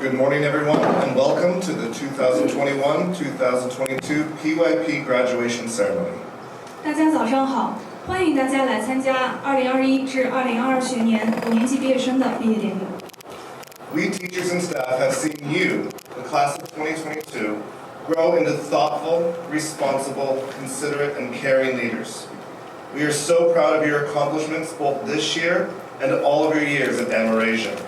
Good morning, everyone, and welcome to the 2021-2022 PYP Graduation Ceremony. 大家早上好，欢迎大家来参加2021至2022学年5年级毕业生的毕业典礼。We teachers and staff have seen you, the class of 2022, grow into thoughtful, responsible, considerate, and caring leaders. We are so proud of your accomplishments both this year and all of your years at Amerasia,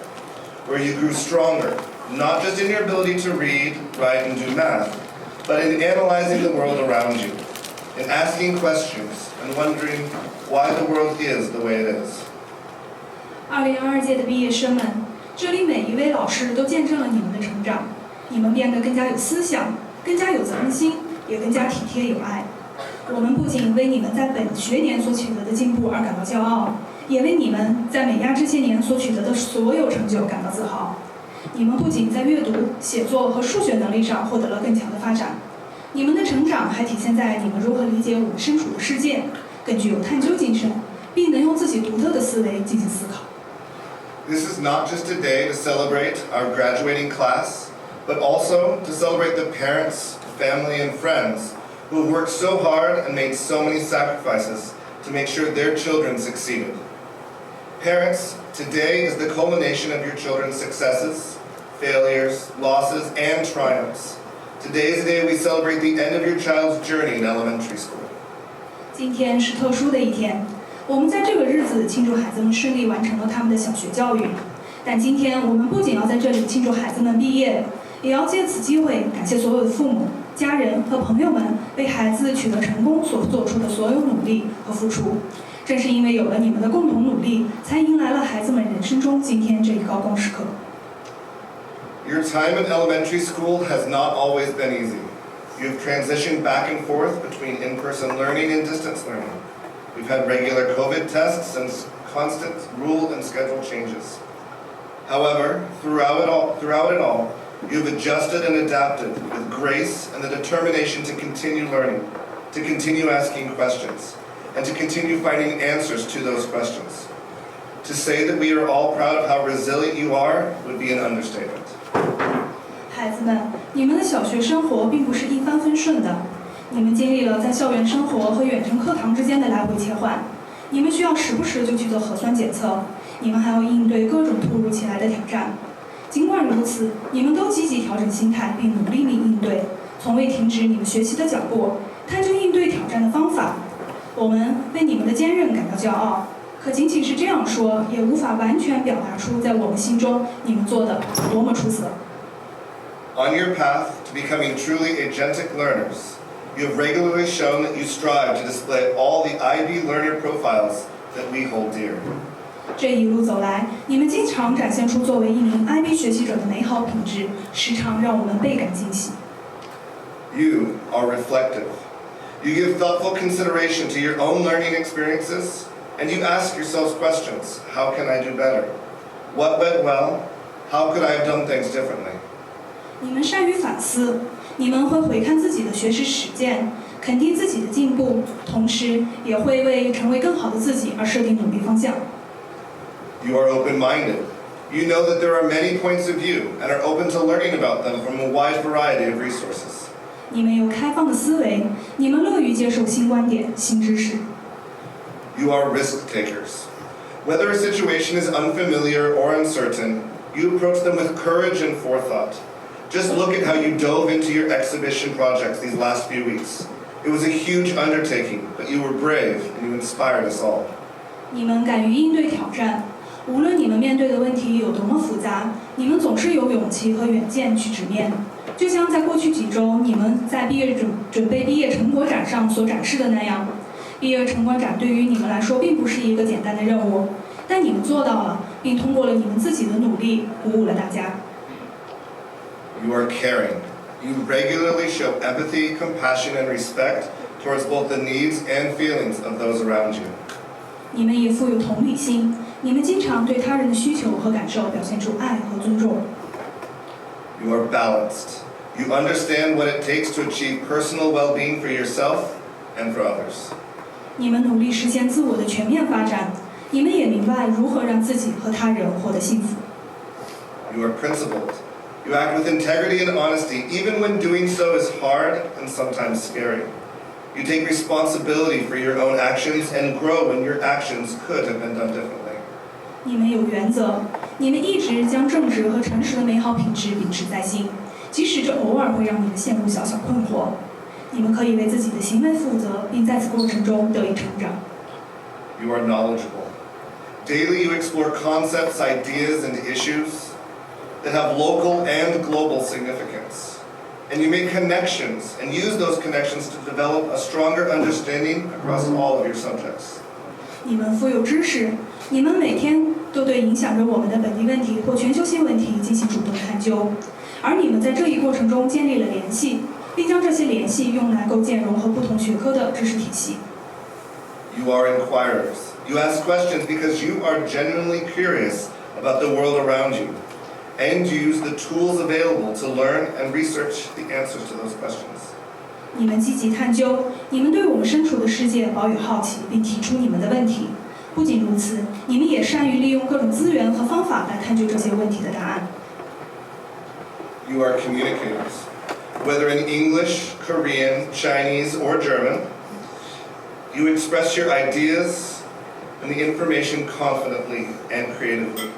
where you grew stronger, not just in your ability to read, write, and do math, but in analyzing the world around you, in asking questions and wondering why the world is the way it is. 2022届的毕业生们，这里每一位老师都见证了你们的成长，你们变得更加有思想，更加有责任心，也更加体贴有爱。我们不仅为你们在本学年所取得的进步而感到骄傲，也为你们在美亚这些年所取得的所有成就感到自豪。你们不仅在阅读、写作和数学能力上获得了更强的发展，你们的成长还体现在你们如何理解我们身处的世界，更具有探究精神，并能用自己独特的思维进行思考。This is not just a day to celebrate our graduating class, but also to celebrate the parents, family, and friends who have worked so hard and made so many sacrifices to make sure their children succeeded. Parents, today is the culmination of your children's successes, failures, losses, and triumphs. Today is the day we celebrate the end of your child's journey in elementary school. 今天是特殊的一天，我们在这个日子庆祝孩子们顺利完成了他们的小学教育。但今天我们不仅要在这里庆祝孩子们毕业，也要借此机会感谢所有的父母、家人和朋友们为孩子取得成功所做出的所有努力和付出。正是因为有了你们的共同努力，才迎来了孩子们人生中今天这一高光时刻。Your time in elementary school has not always been easy. You've transitioned back and forth between in-person learning and distance learning. We've had regular COVID tests and constant rule and schedule changes. However, throughout it all, you've adjusted and adapted with grace and the determination to continue learning, to continue asking questions, and to continue finding answers to those questions. To say that we are all proud of how resilient you are would be an understatement. 孩子们，你们的小学生活并不是一帆风顺的，你们经历了在校园生活和远程课堂之间的来回切换，你们需要时不时就去做核酸检测，你们还要应对各种突如其来的挑战。尽管如此，你们都积极调整心态并努力地应对，从未停止你们学习的脚步，探究应对挑战的方法。我们为你们的坚韧感到骄傲，可仅仅是这样说，也无法完全表达出在我们心中你们做的多么出色。On your path to becoming truly agentic learners, you have regularly shown that you strive to display all the IB learner profiles that we hold dear. 这一路走来，你们经常展现出作为一名 IB 学习者的美好品质，时常让我们倍感惊喜。You are reflective. You give thoughtful consideration to your own learning experiences, and you ask yourselves questions. How can I do better? What went well? How could I have done things differently? 你们善于反思，你们会回看自己的学识实践，肯定自己的进步，同时也会为成为更好的自己而设定努力方向。You are open-minded. You know that there are many points of view and are open to learning about them from a wide variety of resources. 你们有开放的思维，你们乐于接受新观点、新知识。You are risk takers. Whether a situation is unfamiliar or uncertain, you approach them with courage and forethought. Just look at how you dove into your exhibition projects these last few weeks. It was a huge undertaking, but you were brave and you inspired us all. 你们敢于应对挑战，无论你们面对的问题有多么复杂，你们总是有勇气和远见去直面。就像在过去几周你们在准备毕业成果展上所展示的那样，毕业成果展对于你们来说并不是一个简单的任务，但你们做到了，并通过了你们自己的努力，鼓舞了大家。You are caring. You regularly show empathy, compassion, and respect towards both the needs and feelings of those around you. 你们也富有同理心，你们经常对他人的需求和感受表现出爱和尊重。You are balanced. You understand what it takes to achieve personal well-being for yourself and for others. 你们努力实现自我的全面发展，你们也明白如何让自己和他人获得幸福。You are principled. You act with integrity and honesty, even when doing so is hard and sometimes scary. You take responsibility for your own actions and grow when your actions could have been done differently. 你们有原则，你们一直将正直和诚实的美好品质秉持在心，即使这偶尔会让你们陷入小小困惑。你们可以为自己的行为负责，并在此过程中得以成长。You are knowledgeable. Daily you explore concepts, ideas, and issues that have local and global significance. And you make connections and use those connections to develop a stronger understanding across all of your subjects. 你们富有知识，你们每天都对影响着我们的本地问题或全球性问题进行主动探究，而你们在这一过程中建立了联系，并将这些联系用来构建融合不同学科的知识体系。You are inquirers. You ask questions because you are genuinely curious about the world around you, and use the tools available to learn and research the answers to those questions. 你们积极探究，你们对我们身处的世界保有好奇，并提出你们的问题。不仅如此，你们也善于利用各种资源和方法来探究这些问题的答案。You are communicators. Whether in English, Korean, Chinese, or German, you express your ideas and the information confidently and creatively.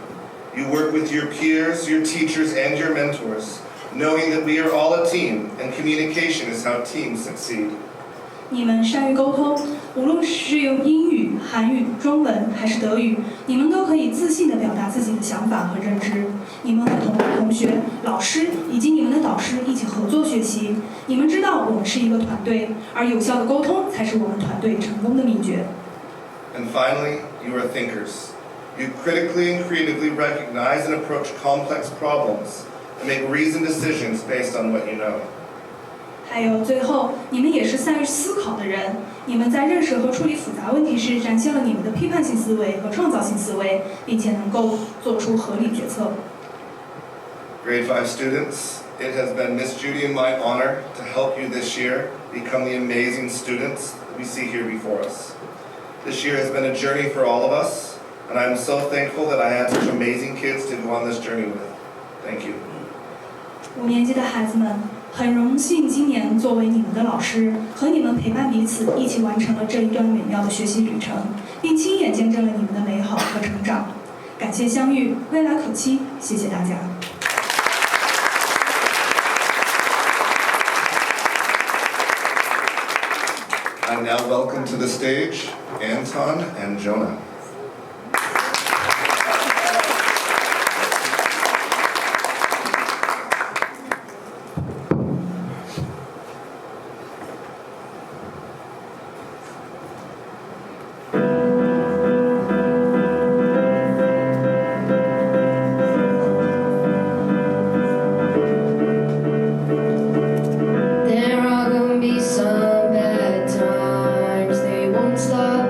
You work with your peers, your teachers, and your mentors, knowing that we are all a team, and communication is how teams succeed. 你们善于沟通，无论是用英语、韩语、中文还是德语，你们都可以自信地表达自己的想法和认知。你们和同学、老师以及你们的导师一起合作学习。你们知道我们是一个团队，而有效的沟通才是我们团队成功的秘诀。And finally, you are thinkers. You critically and creatively recognize and approach complex problems and make reasoned decisions based on what you know. 还有最后，你们也是善于思考的人。你们在认识和处理复杂问题时，展现了你们的批判性思维和创造性思维，并且能够做出合理决策。Grade 5 students, it has been Miss Judy and my honor to help you this year become the amazing students that we see here before us. This year has been a journey for all of us, and I'm so thankful that I had such amazing kids to go on this journey with. Thank you. 5年级的孩子们，很荣幸今年作为你们的老师，和你们陪伴彼此，一起完成了这一段美妙的学习旅程，并亲眼见证了你们的美好和成长。感谢相遇，未来可期，谢谢大家。I now welcome to the stage Anton and Jonah. There are gonna be some bad times, they won't stop.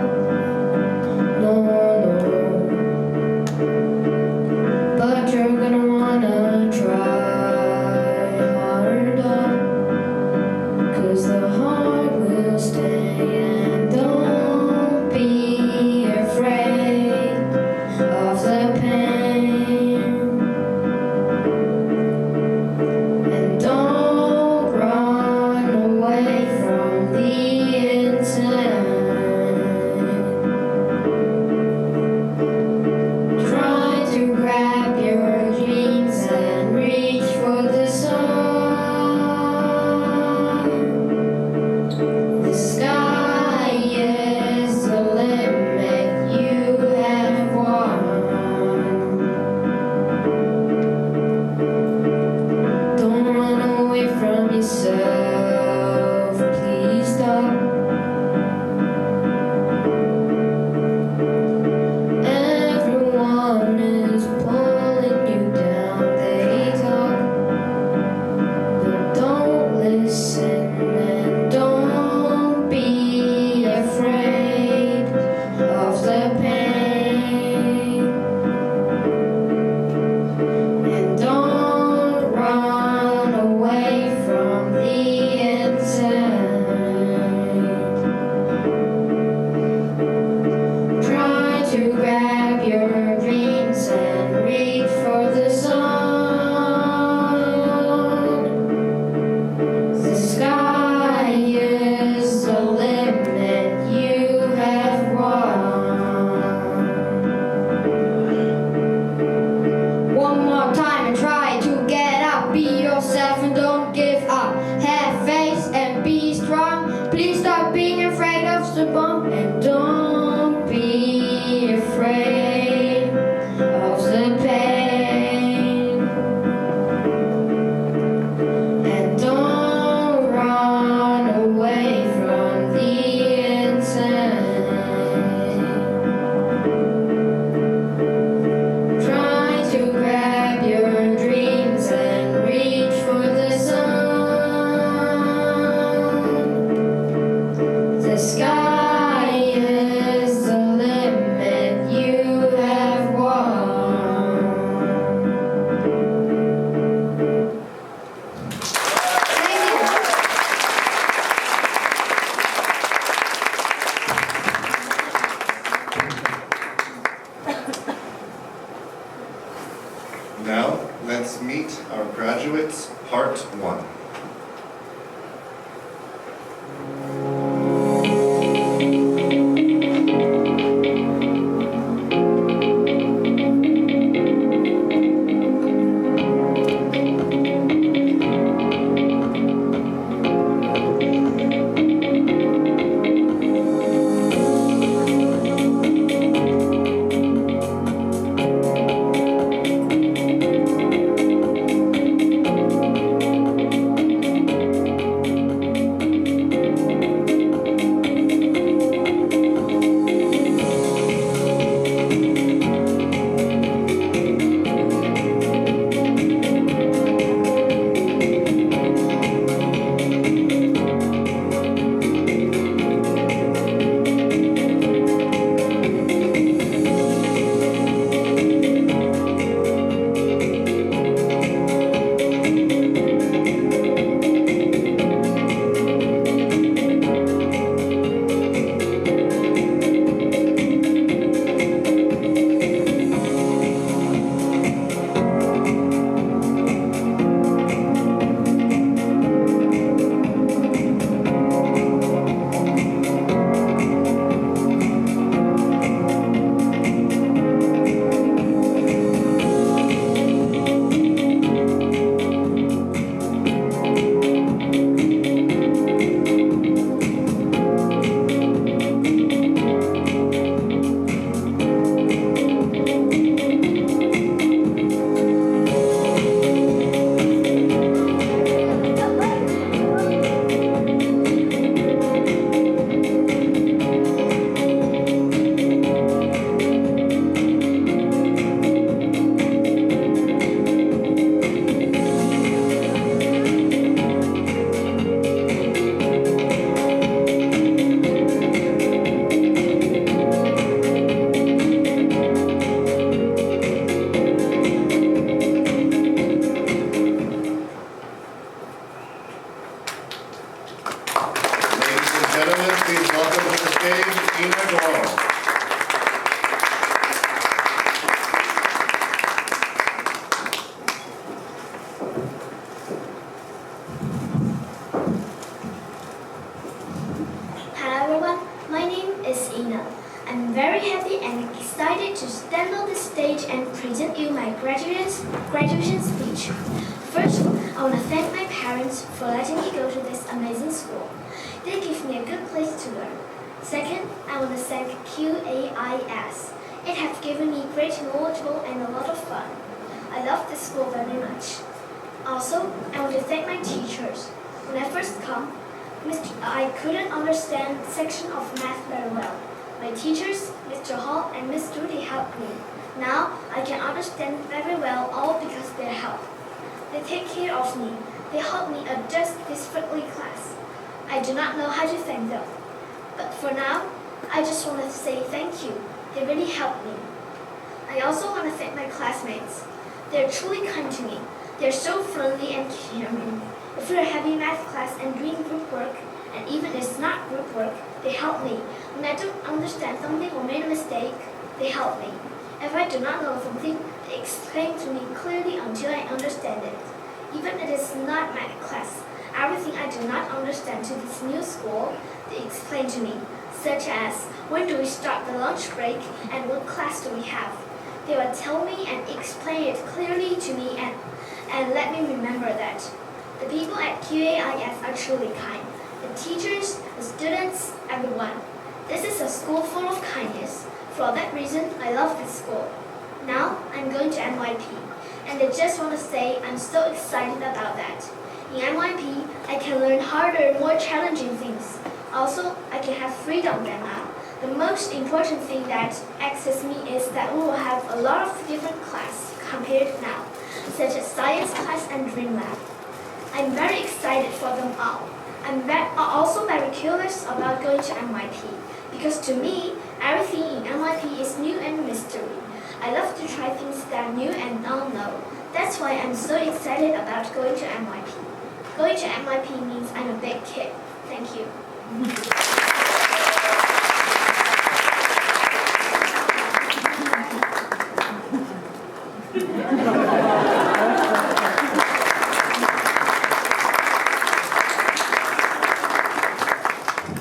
No And don't be afraid of the pain. And don't run away from the insane. Try to grab your dreams and reach for the sun. The sky is the limit you have won. Thank you. Now, let's meet our graduates, part 1. Gentlemen, please welcome to the stage, Ina. Hello everyone, my name is Ina. I'm very happy and excited to stand on the stage and present you my graduation speech. First, I want to thank my parents for letting me go to this amazing school. They give me a good place to learn. Second, I want to thank QAIS. It has given me great knowledge and a lot of fun. I love this school very much. Also, I want to thank my teachers. When I first come, I couldn't understand section of math very well. My teachers, Mr. Hall and Miss Judy helped me. Now I can understand very well all because of their help. They take care of me. They help me adjust this friendly class. I do not know how to thank them. But for now, I just want to say thank you. They really helped me. I also want to thank my classmates. They're truly kind to me. They're so friendly and caring. If we're having math class and doing group work, and even if it's not group work, they help me. When I don't understand something or made a mistake, they help me. If I do not know something, they explain to me clearly until I understand it. Even if it is not math class, everything I do not understand to this new school, they explain to me, such as when do we start the lunch break and what class do we have. They will tell me and explain it clearly to me and let me remember that. The people at QAIS are truly kind. The teachers, the students, everyone. This is a school full of kindness. For that reason, I love this school. Now, I'm going to NYP, and I just want to say I'm so excited about that. In NYP, I can learn harder and more challenging things. Also, I can have freedom there now. The most important thing that excites me is that we will have a lot of different classes compared to now, such as science class and dream lab. I'm very excited for them all. I'm also very curious about going to NYP, because to me, everything in NYP is new and mystery. I love to try things that are new and unknown. That's why I'm so excited about going to NYP. Going to NYP means I'm a big kid. Thank you.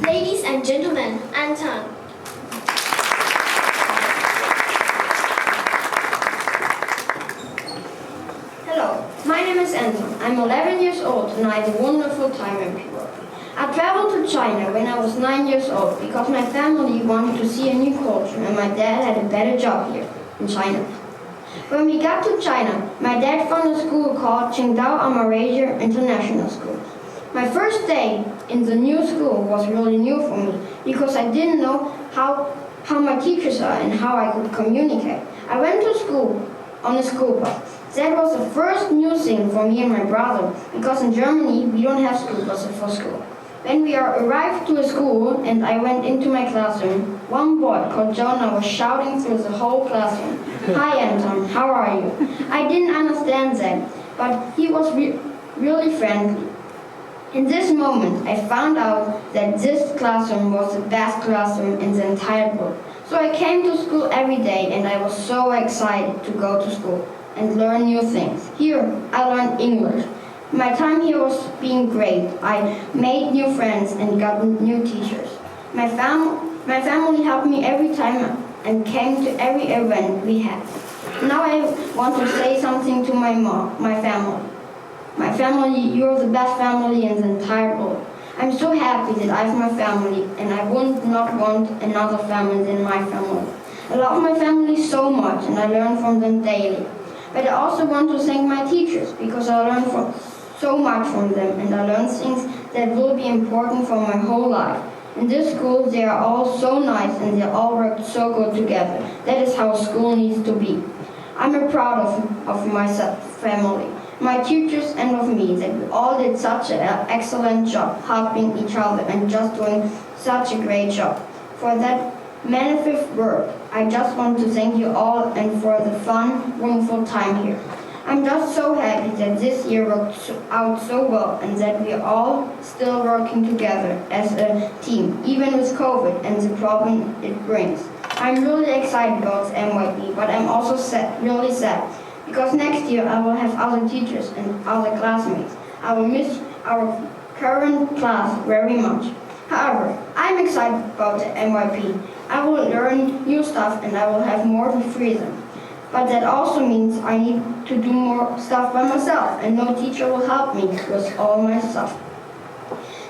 Ladies and gentlemen, Anton. Hello, my name is Anton. I'm 11 years old and I had a wonderful time in PYP. I traveled to China when I was 9 years old because my family wanted to see a new culture and my dad had a better job here in China. When we got to China, my dad found a school called Qingdao Amerasia International School. My first day in the new school was really new for me because I didn't know how my teachers are and how I could communicate. I went to school on a school bus. That was the first new thing for me and my brother because in Germany we don't have school buses for school. When we arrived to a school and I went into my classroom, one boy called Jonah was shouting through the whole classroom, "Hi Anton, how are you?" I didn't understand that, but he was really friendly. In this moment, I found out that this classroom was the best classroom in the entire world. So I came to school every day and I was so excited to go to school and learn new things. Here, I learned English. My time here was being great. I made new friends and got new teachers. My family helped me every time and came to every event we had. Now I want to say something to my family. My family, you're the best family in the entire world. I'm so happy that I have my family and I would not want another family than my family. I love my family so much and I learn from them daily. But I also want to thank my teachers because I learned so much from them and I learned things that will be important for my whole life. In this school, they are all so nice and they all work so good together. That is how school needs to be. I'm proud of my family, my teachers and of me that we all did such an excellent job helping each other and just doing such a great job. For that magnificent work, I just want to thank you all and for the fun, wonderful time here. I'm just so happy that this year worked out so well and that we are all still working together as a team, even with COVID and the problem it brings. I'm really excited about NYP, but I'm also really sad because next year I will have other teachers and other classmates. I will miss our current class very much. However, I'm excited about the NYP. I will learn new stuff and I will have more freedom. But that also means I need to do more stuff by myself and no teacher will help me with all my stuff.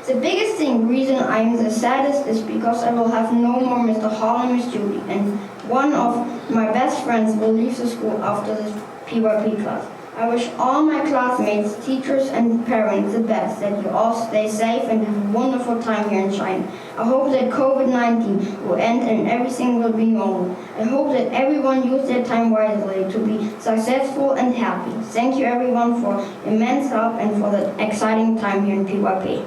The biggest reason I'm the saddest is because I will have no more Mr. Hall and Miss Judy and one of my best friends will leave the school after this PYP class. I wish all my classmates, teachers and parents the best, that you all stay safe and have a wonderful time here in China. I hope that COVID-19 will end and everything will be normal. I hope that everyone use their time wisely to be successful and happy. Thank you everyone for immense help and for the exciting time here in PYP.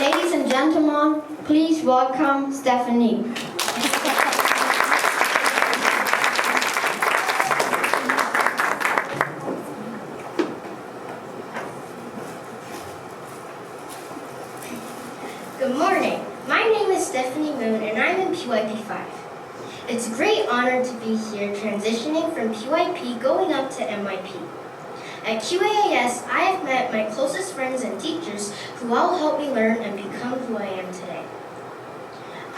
Ladies and gentlemen, please welcome Stephanie. Good morning. My name is Stephanie Moon and I'm in PYP 5. It's a great honor to be here transitioning from PYP going up to NYP. At QAAS, I have met my closest friends and teachers who all helped me learn and become who I am today.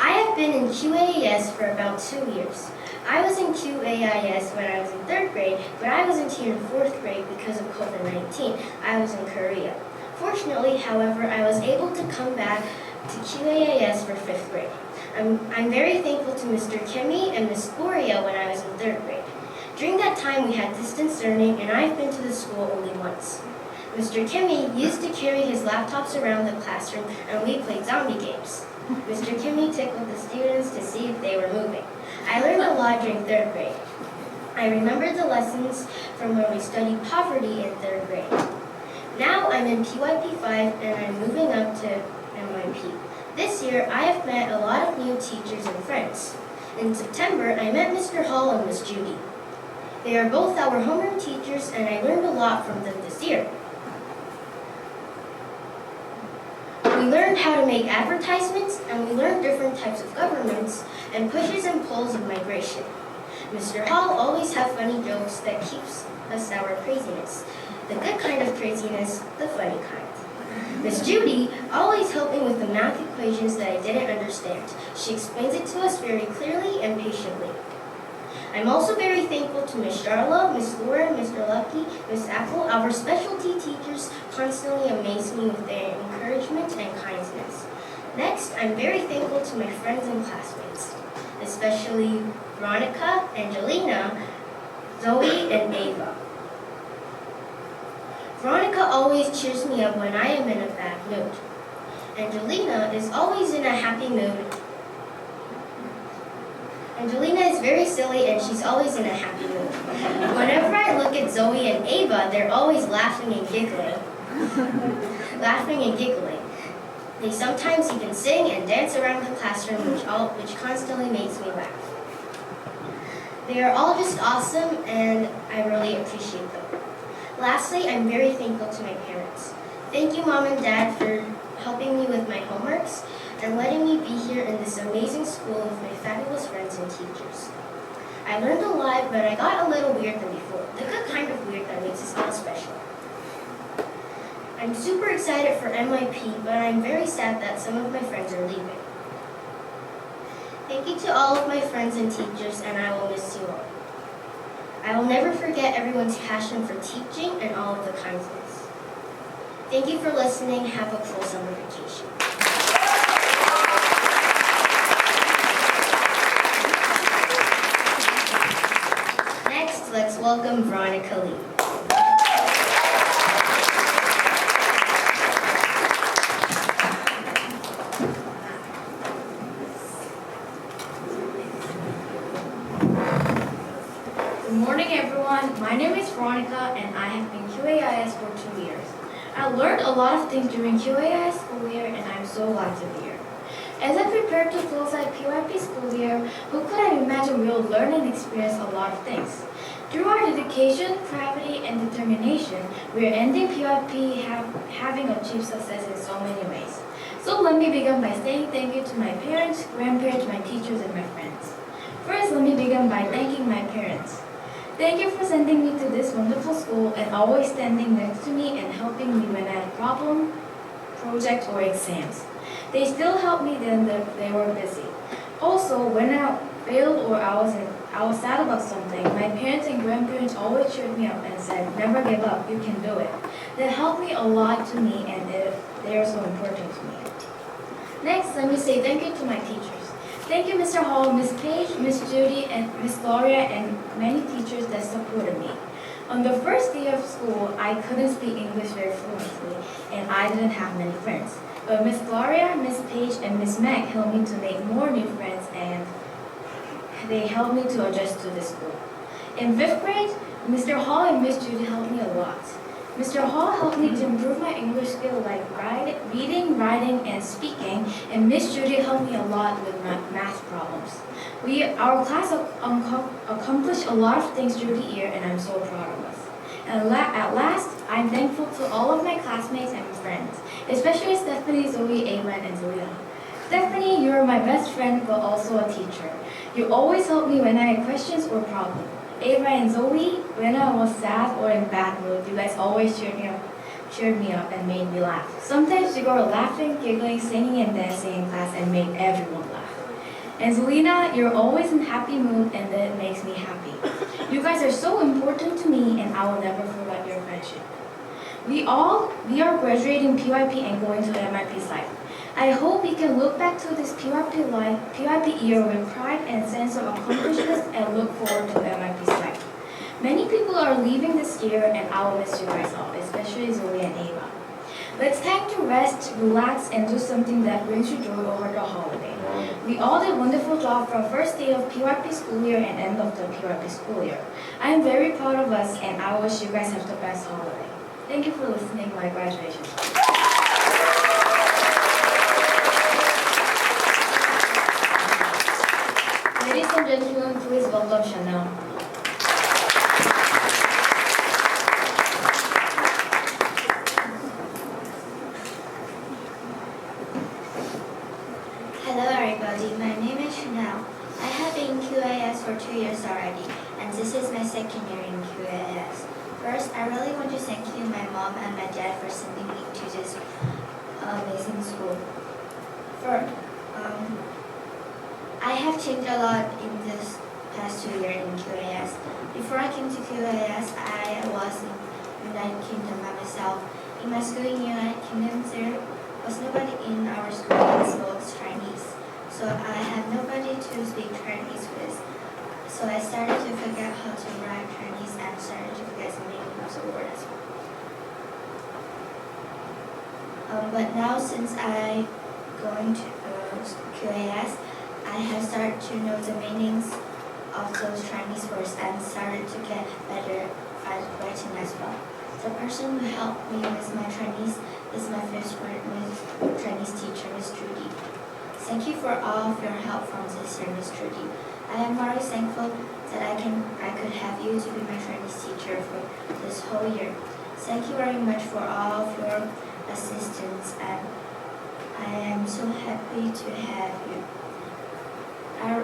I have been in QAAS for about 2 years. I was in QAIS when I was in 3rd grade, but I wasn't here in 4th grade because of COVID-19. I was in Korea. Fortunately, however, I was able to come back to QAAS for 5th grade. I'm very thankful to Mr. Kimmy and Miss Gloria when I was in 3rd grade. During that time, we had distance learning, and I've been to the school only once. Mr. Kimmy used to carry his laptops around the classroom, and we played zombie games. Mr. Kimmy tickled the students to see if they were moving. I learned a lot during 3rd grade. I remembered the lessons from when we studied poverty in 3rd grade. Now I'm in PYP 5 and I'm moving up to MYP. This year I have met a lot of new teachers and friends. In September I met Mr. Hall and Miss Judy. They are both our homeroom teachers and I learned a lot from them this year. We learned how to make advertisements and we learned different types of governments and pushes and pulls of migration. Mr. Hall always have funny jokes that keeps us our craziness. The good kind of craziness, the funny kind. Miss Judy always helped me with the math equations that I didn't understand. She explains it to us very clearly and patiently. I'm also very thankful to Miss Charlotte, Miss Laura, Mr. Lucky, Miss Apple. Our specialty teachers constantly amaze me with their encouragement and kindness. Next, I'm very thankful to my friends and classmates, especially Veronica, Angelina, Zoe, and Ava. Veronica always cheers me up when I am in a bad mood. Angelina is always in a happy mood. Angelina is very silly and she's always in a happy mood. Whenever I look at Zoe and Ava, they're always laughing and giggling. They sometimes even sing and dance around the classroom, which constantly makes me laugh. They are all just awesome and I really appreciate them. Lastly, I'm very thankful to my parents. Thank you, Mom and Dad, for helping me with my homeworks and letting me be here in this amazing school with my fabulous friends and teachers. I learned a lot, but I got a little weird than before. The good kind of weird that makes us all special. I'm super excited for MYP, but I'm very sad that some of my friends are leaving. Thank you to all of my friends and teachers, and I will miss you all. I will never forget everyone's passion for teaching and all of the kindness. Thank you for listening. Have a cool summer vacation. Next, let's welcome Veronica Lee. Good morning, everyone. My name is Veronica, and I have been QAIS for 2 years. I learned a lot of things during QAIS school year, and I'm so glad to be here. As I prepare to close out PYP school year, who could have imagined we will learn and experience a lot of things? Through our dedication, gravity, and determination, we are ending PYP having achieved success in so many ways. So let me begin by saying thank you to my parents, grandparents, my teachers, and my friends. First, let me begin by thanking my parents. Thank you for sending me to this wonderful school and always standing next to me and helping me when I had problem, projects, or exams. They still helped me then they were busy. Also, when I failed or I was sad about something, my parents and grandparents always cheered me up and said, "Never give up, you can do it." That helped me a lot to me and they are so important to me. Next, let me say thank you to my teachers. Thank you, Mr. Hall, Miss Page, Miss Judy, and Miss Gloria, and many teachers that supported me. On the first day of school, I couldn't speak English very fluently, and I didn't have many friends. But Miss Gloria, Miss Page, and Miss Mac helped me to make more new friends, and they helped me to adjust to the school. In 5th grade, Mr. Hall and Miss Judy helped me a lot. Mr. Hall helped me to improve my English skill like reading, writing, and speaking, and Miss Judy helped me a lot with my math problems. Our class accomplished a lot of things through the year, and I'm so proud of us. And at last, I'm thankful to all of my classmates and friends, especially Stephanie, Zoe, Ava, and Zelina. Stephanie, you're my best friend, but also a teacher. You always help me when I had questions or problems. Ava and Zoe, when I was sad or in bad mood, you guys always cheered me up and made me laugh. Sometimes you were laughing, giggling, singing, and dancing in class and made everyone laugh. And Zelina, you're always in happy mood and that makes me happy. You guys are so important to me and I will never forget your friendship. We are graduating PYP and going to MIP's life. I hope we can look back to this PYP year with pride and sense of accomplishments and look forward to MIP's life. Many people are leaving this year and I will miss you guys all, especially Zoe and Ava. But it's time to rest, relax, and do something that brings you joy over the holiday. We all did a wonderful job from first day of PYP school year and end of the PYP school year. I am very proud of us and I wish you guys have the best holiday. Thank you for listening to my graduation. Ladies and gentlemen, please welcome Chanel. Hello everybody, my name is Chanel. I have been in QAS for 2 years already, and this is my second year in QAS. First, I really want to thank you, my mom and my dad, for sending me to this amazing school. I have changed a lot in this past 2 years in QAS. Before I came to QAS, I was in United Kingdom by myself. In my school in United Kingdom, there was nobody in our school that spoke Chinese. So I had nobody to speak Chinese with. So I started to forget how to write Chinese and started to forget the meaning of the word as well. But now since I going to QAS, I have started to know the meanings of those Chinese words and started to get better at writing as well. The person who helped me with my Chinese is my first Chinese teacher, Miss Judy. Thank you for all of your help from this year, Miss Judy. I am very thankful that I could have you to be my Chinese teacher for this whole year. Thank you very much for all of your assistance, and I am so happy to have you. I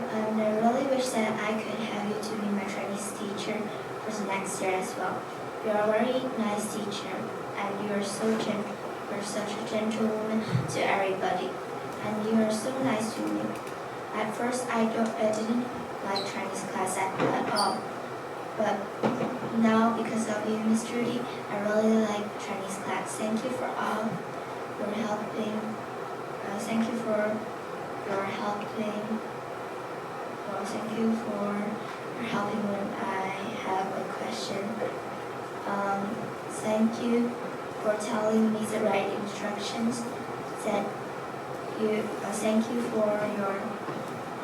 really wish that I could have you to be my Chinese teacher for the next year as well. You are a very nice teacher, and you are you're such a gentle woman to everybody, and you are so nice to me. At first, I didn't like Chinese class at all, but now because of you, Miss Judy, I really like Chinese class. Thank you for all your helping. Thank you for your helping. Well, thank you for your helping when I have a question. Thank you for telling me the right instructions. Thank you for your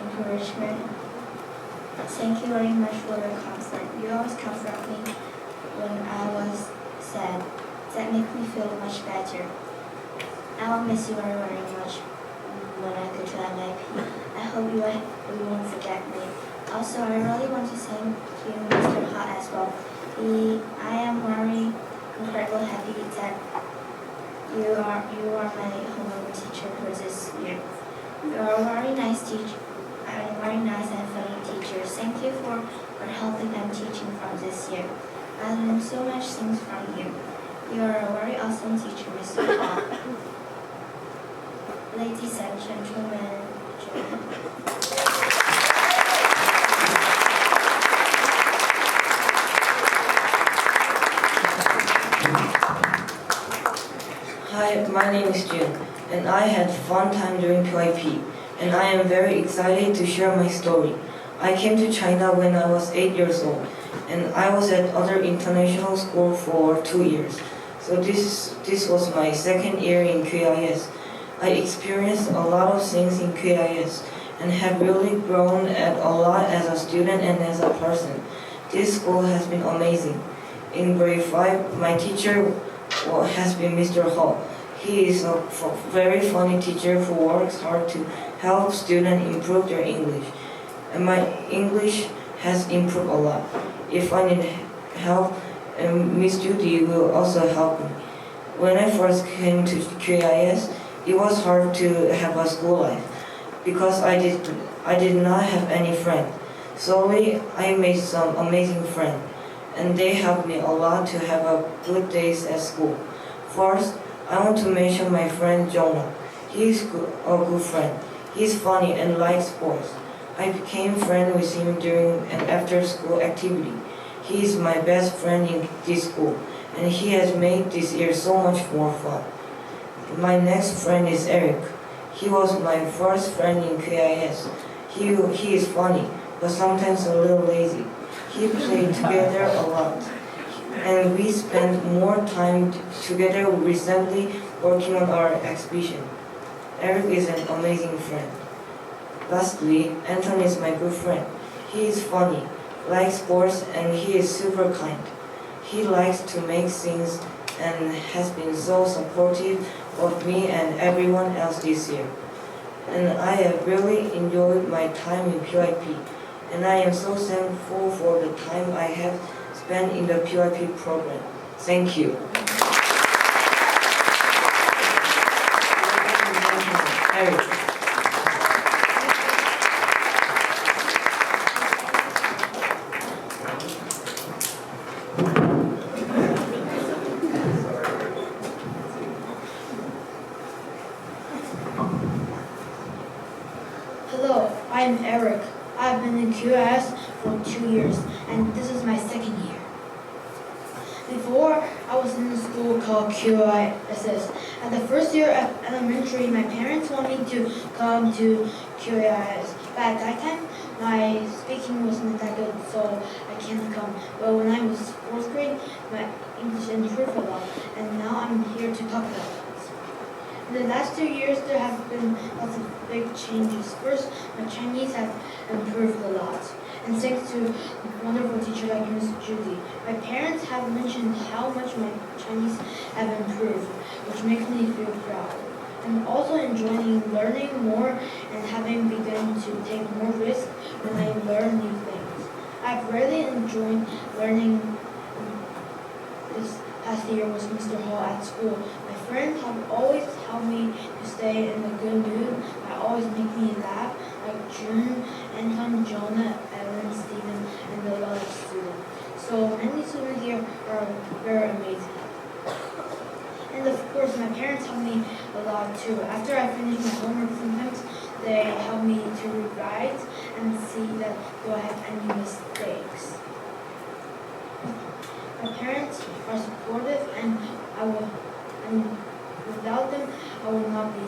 encouragement. Thank you very much for your comfort. You always comfort me when I was sad. That makes me feel much better. I will miss you very, very much when I go to MIP. I hope you won't forget me. Also, I really want to thank you, Mr. Hart, as well. I am very incredibly happy that you are my homeroom teacher for this year. You are a very nice teacher, very nice and funny teacher. Thank you for helping and teaching from this year. I learned so much things from you. You are a very awesome teacher, Mr. Hall. Ladies and gentlemen, Hi, my name is June, and I had fun time during PYP, and I am very excited to share my story. I came to China when I was 8 years old, and I was at other international school for 2 years. So this was my second year in QIS. I experienced a lot of things in QIS and have really grown a lot as a student and as a person. This school has been amazing. In grade 5, my teacher has been Mr. Hall. He is a very funny teacher who works hard to help students improve their English. And my English has improved a lot. If I need help, Miss Judy will also help me. When I first came to QIS, it was hard to have a school life because I did not have any friends. Slowly, I made some amazing friends, and they helped me a lot to have a good days at school. First, I want to mention my friend Jonah. He is a good friend. He is funny and likes sports. I became friends with him during an after-school activity. He is my best friend in this school, and he has made this year so much more fun. My next friend is Eric. He was my first friend in QAS. He is funny, but sometimes a little lazy. He played together a lot, and we spent more time together recently working on our exhibition. Eric is an amazing friend. Lastly, Anton is my good friend. He is funny, likes sports, and he is super kind. He likes to make things and has been so supportive of me and everyone else this year. And I have really enjoyed my time in PYP, and I am so thankful for the time I have spent in the PYP program. Thank you. Eric. Hello, I'm Eric. I've been in QS for 2 years, and this is my second year. Before, I was in a school called QISS. At the first year of elementary, my parents wanted me to come to QIS. But at that time, my speaking wasn't that good, so I can't come. But when I was 4th grade, my English improved a lot, and now I'm here to talk about it. In the last 2 years, there have been lots of big changes. First, my Chinese have improved a lot, and thanks to wonderful teacher like Miss Judy. My parents have mentioned how much my Chinese have improved, which makes me feel proud. I'm also enjoying learning more and having begun to take more risks when I learn new things. I've really enjoyed learning this past year with Mr. Hall at school. My friends have always helped me to stay in a good mood. They always make me laugh, like June, Anton, Jonah, Ellen, Stephen, and a lot of students. So many students here are very amazing. And of course, my parents help me a lot too. After I finish my homework, sometimes they help me to revise and see that do I have any mistakes. My parents are supportive, and without them, I would not be.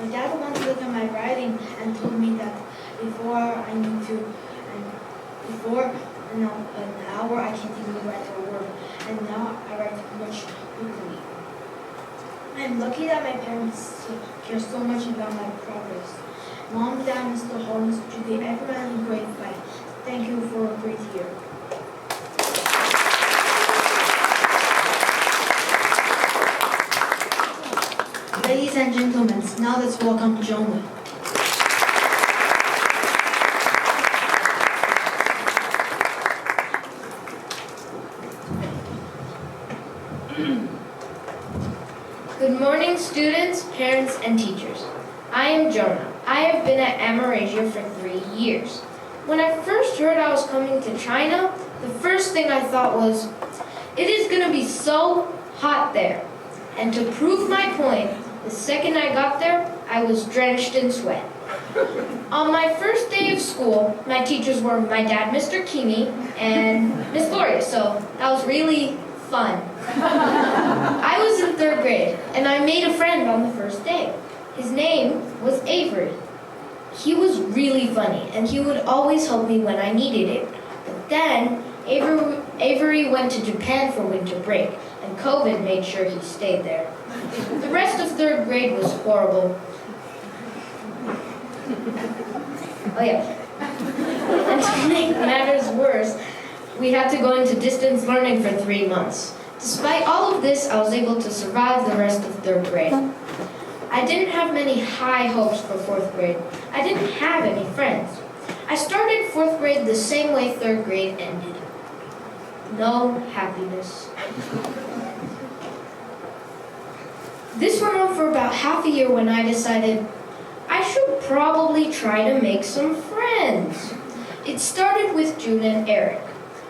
My dad once looked at my writing and told me that before an hour I can't even write a word, and now I write much quickly. I'm lucky that my parents care so much about my progress. Mom, Dad, Mr. Hall, Mr. Judy, everyone in grade 5. Thank you for a great year. Ladies and gentlemen, now let's welcome Jonah. Good morning, students, parents, and teachers. I am Jonah. I have been at Amerasia for 3 years. When I first heard I was coming to China, the first thing I thought was, it is going to be so hot there. And to prove my point, the second I got there, I was drenched in sweat. On my first day of school, my teachers were my dad, Mr. Kimi, and Miss Gloria, so that was really fun. I was in 3rd grade, and I made a friend on the first day. His name was Avery. He was really funny, and he would always help me when I needed it. But then, Avery went to Japan for winter break, and COVID made sure he stayed there. The rest of 3rd grade was horrible. Oh yeah. And to make matters worse, we had to go into distance learning for 3 months. Despite all of this, I was able to survive the rest of 3rd grade. I didn't have many high hopes for 4th grade. I didn't have any friends. I started 4th grade the same way 3rd grade ended. No happiness. This went on for about half a year when I decided I should probably try to make some friends. It started with June and Eric.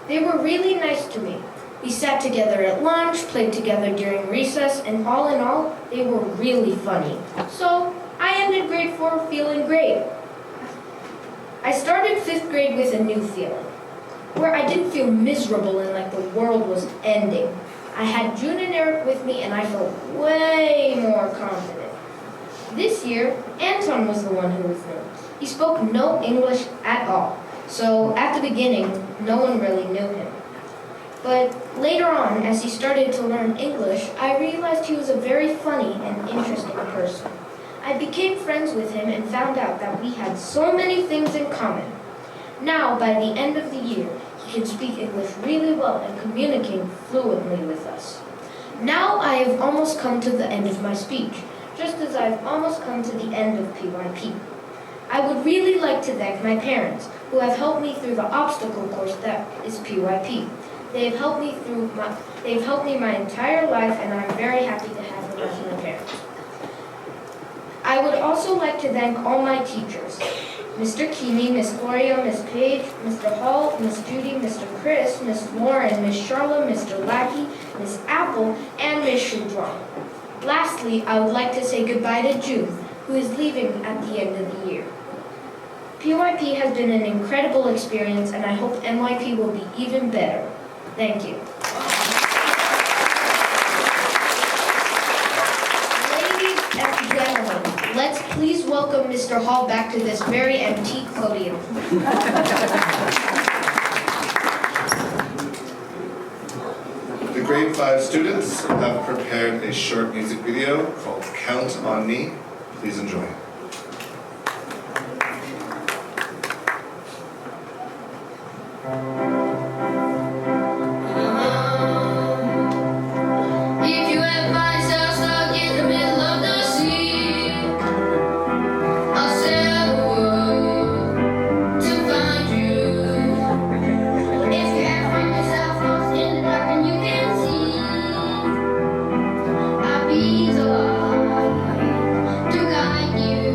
They were really nice to me. We sat together at lunch, played together during recess, and all in all, they were really funny. So I ended grade 4 feeling great. I started 5th grade with a new feeling. where I didn't feel miserable and like the world was ending. I had June and Eric with me and I felt way more confident. This year, Anton was the one who was new. He spoke no English at all, so at the beginning, no one really knew him. But later on, as he started to learn English, I realized he was a very funny and interesting person. I became friends with him and found out that we had so many things in common. Now, by the end of the year, he can speak English really well and communicate fluently with us. Now I have almost come to the end of my speech, just as I've almost come to the end of PYP. I would really like to thank my parents, who have helped me through the obstacle course that is PYP. They've helped me my entire life, and I'm very happy to have them as my parents. I would also like to thank all my teachers. Mr. Keeney, Miss Gloria, Miss Page, Mr. Hall, Miss Judy, Mr. Chris, Miss Lauren, Miss Charlotte, Mr. Lackey, Miss Apple, and Miss Shudron. Lastly, I would like to say goodbye to June, who is leaving at the end of the year. PYP has been an incredible experience, and I hope NYP will be even better. Thank you. Ladies and gentlemen, let's please welcome Mr. Hall back to this very antique podium. The grade 5 students have prepared a short music video called Count on Me. Please enjoy. To guide you.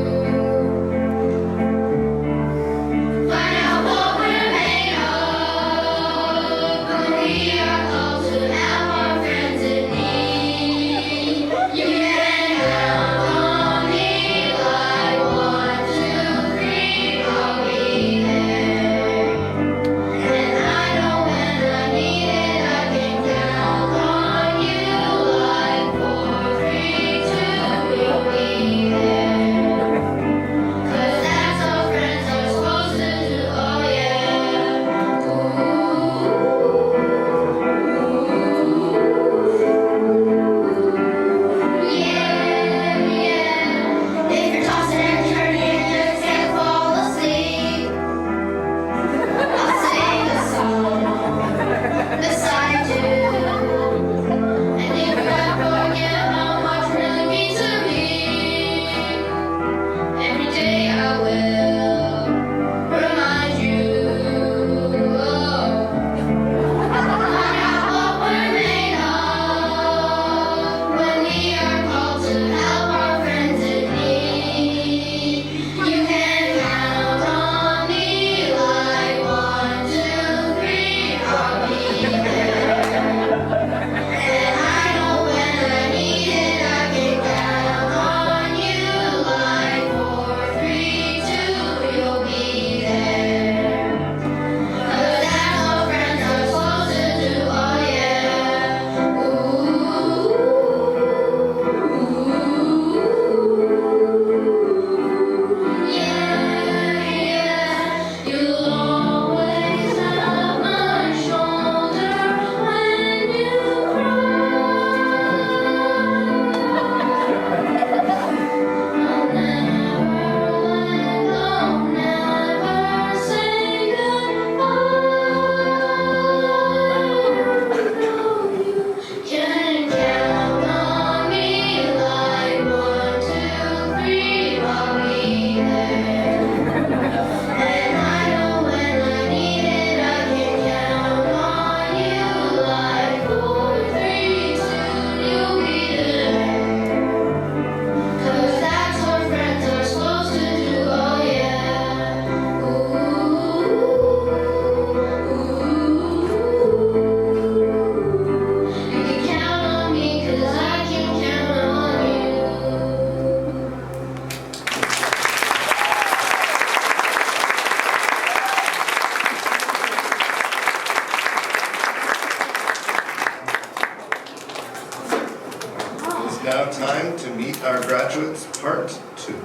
Graduates Part 2.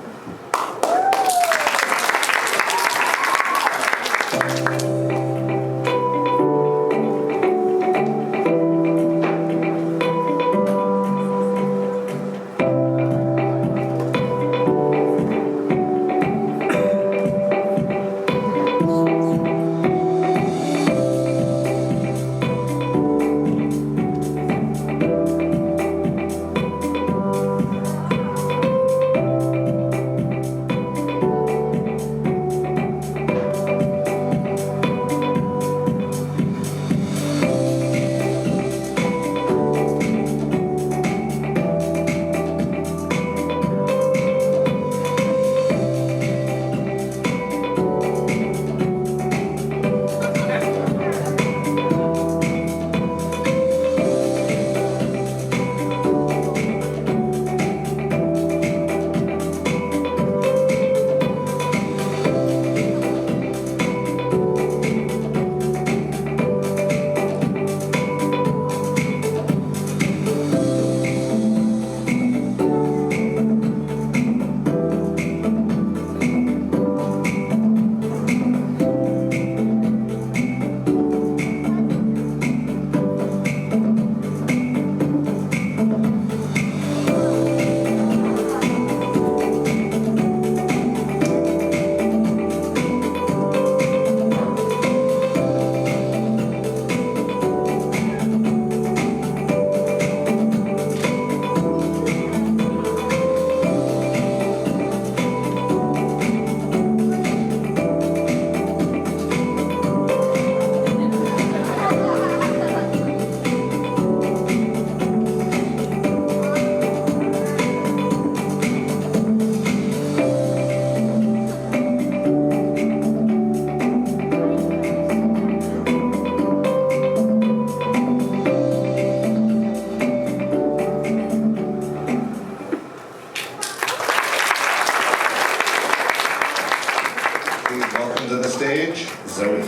Please welcome to the stage, Zoe.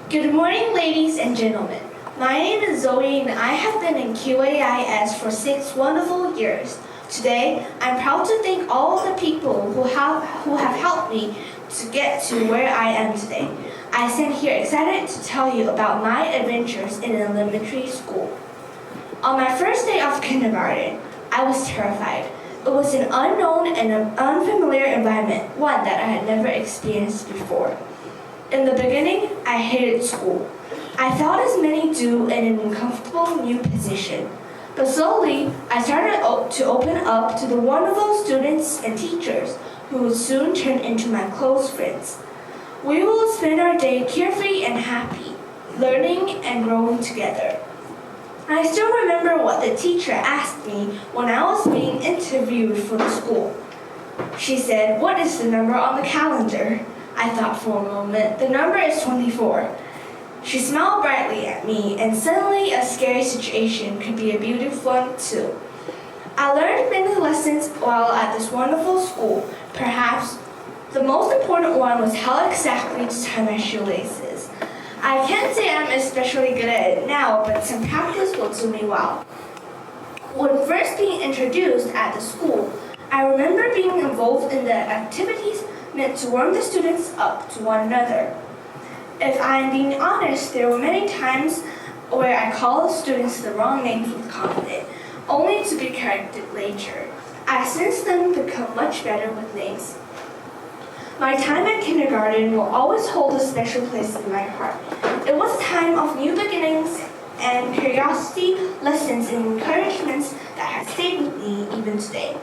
Good morning, ladies and gentlemen. My name is Zoe and I have been in QAIS for 6 wonderful years. Today, I'm proud to thank all of the people who have helped me to get to where I am today. I stand here excited to tell you about my adventures in elementary school. On my first day of kindergarten, I was terrified. It was an unknown and an unfamiliar environment, one that I had never experienced before. In the beginning, I hated school. I felt as many do in an uncomfortable new position. But slowly, I started to open up to the wonderful students and teachers who would soon turn into my close friends. We will spend our day carefree and happy, learning and growing together. I still remember what the teacher asked me when I was being interviewed for the school. She said, "What is the number on the calendar?" I thought for a moment. The number is 24. She smiled brightly at me, and suddenly a scary situation could be a beautiful one too. I learned many lessons while at this wonderful school. Perhaps the most important one was how exactly to tie my shoelaces. I can't say I'm especially good at it now, but some practice will do me well. When first being introduced at the school, I remember being involved in the activities meant to warm the students up to one another. If I'm being honest, there were many times where I called students the wrong names with confidence, only to be corrected later. I since then become much better with names. My time at kindergarten will always hold a special place in my heart. It was a time of new beginnings and curiosity, lessons, and encouragements that have stayed with me even today.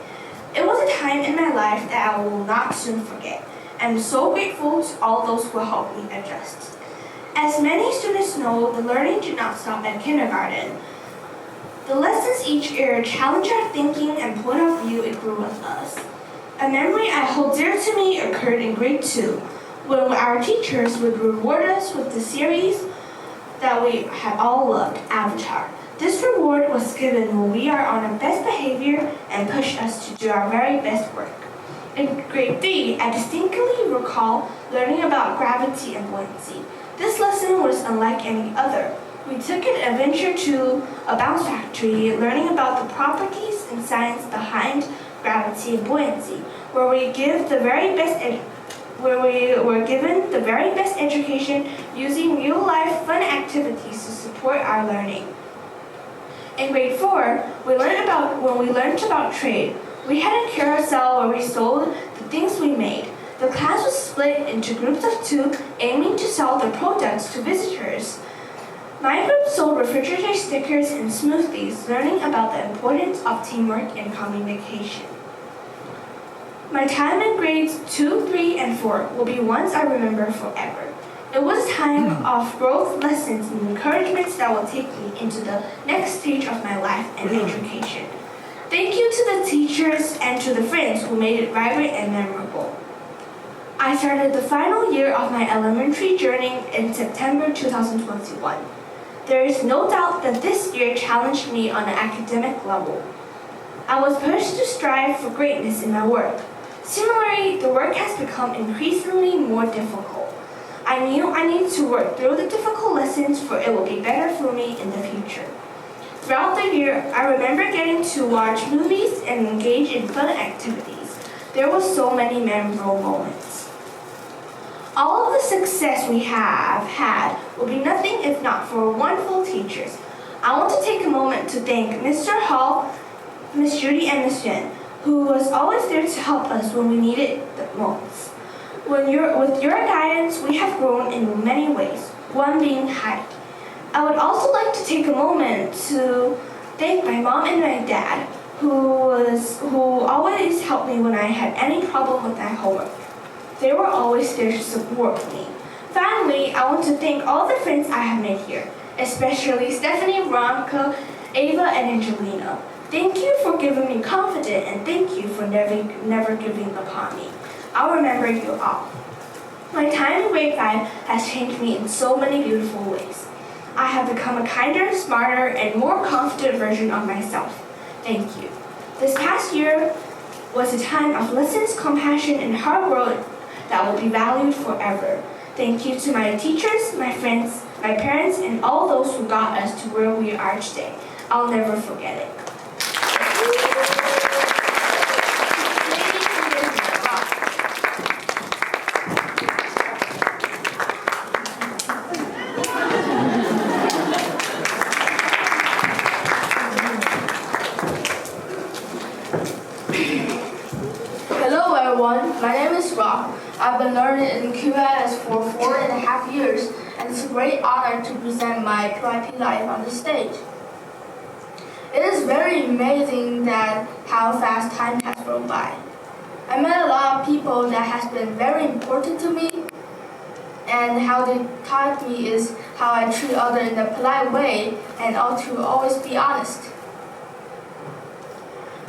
It was a time in my life that I will not soon forget. I'm so grateful to all those who helped me adjust. As many students know, the learning did not stop at kindergarten. The lessons each year challenge our thinking and point of view it grew with us. A memory I hold dear to me occurred in grade 2, when our teachers would reward us with the series that we had all loved, Avatar. This reward was given when we are on our best behavior and pushed us to do our very best work. In grade 3, I distinctly recall learning about gravity and buoyancy. This lesson was unlike any other. We took an adventure to a bounce factory, learning about the properties and science behind gravity and buoyancy, where we were given the very best education using real-life fun activities to support our learning. In grade 4, when we learned about trade, we had a carousel where we sold the things we made. The class was split into groups of 2, aiming to sell their products to visitors. My group sold refrigerator stickers and smoothies, learning about the importance of teamwork and communication. My time in grades 2, 3, and 4 will be ones I remember forever. It was a time of growth lessons and encouragements that will take me into the next stage of my life and education. Thank you to the teachers and to the friends who made it vibrant and memorable. I started the final year of my elementary journey in September 2021. There is no doubt that this year challenged me on an academic level. I was pushed to strive for greatness in my work. Similarly, the work has become increasingly more difficult. I knew I needed to work through the difficult lessons, for it will be better for me in the future. Throughout the year, I remember getting to watch movies and engage in fun activities. There were so many memorable moments. All of the success we have had will be nothing if not for wonderful teachers. I want to take a moment to thank Mr. Hall, Miss Judy, and Miss Yuan, who was always there to help us when we needed it the most. With your guidance, we have grown in many ways, one being height. I would also like to take a moment to thank my mom and my dad, who always helped me when I had any problem with my homework. They were always there to support me. Finally, I want to thank all the friends I have made here, especially Stephanie, Veronica, Ava, and Angelina. Thank you for giving me confidence, and thank you for never giving up on me. I'll remember you all. My time in grade 5 has changed me in so many beautiful ways. I have become a kinder, smarter, and more confident version of myself. Thank you. This past year was a time of lessons, compassion, and hard work that will be valued forever. Thank you to my teachers, my friends, my parents, and all those who got us to where we are today. I'll never forget it. Hello everyone, my name is Rob. I've been learning in QIS for 4.5 years, and it's a great honor to present my PYP life on the stage. It is very amazing that how fast time has flown by. I met a lot of people that has been very important to me, and how they taught me is how I treat others in a polite way and to always be honest.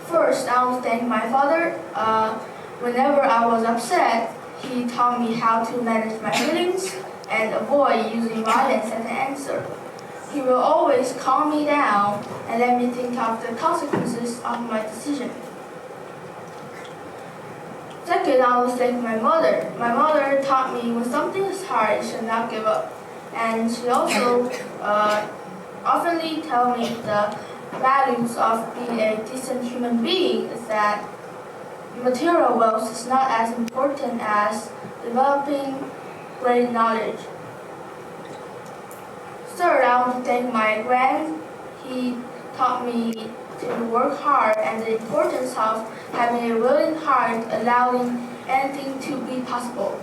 First, I want to thank my father. Whenever I was upset, he taught me how to manage my feelings and avoid using violence as an answer. He will always calm me down and let me think of the consequences of my decision. Second, I want to thank my mother. My mother taught me when something is hard, you should not give up. And she also oftenly tells me the values of being a decent human being is that material wealth is not as important as developing great knowledge. Third, I want to thank my grand. He taught me to work hard and the importance of having a willing heart, allowing anything to be possible.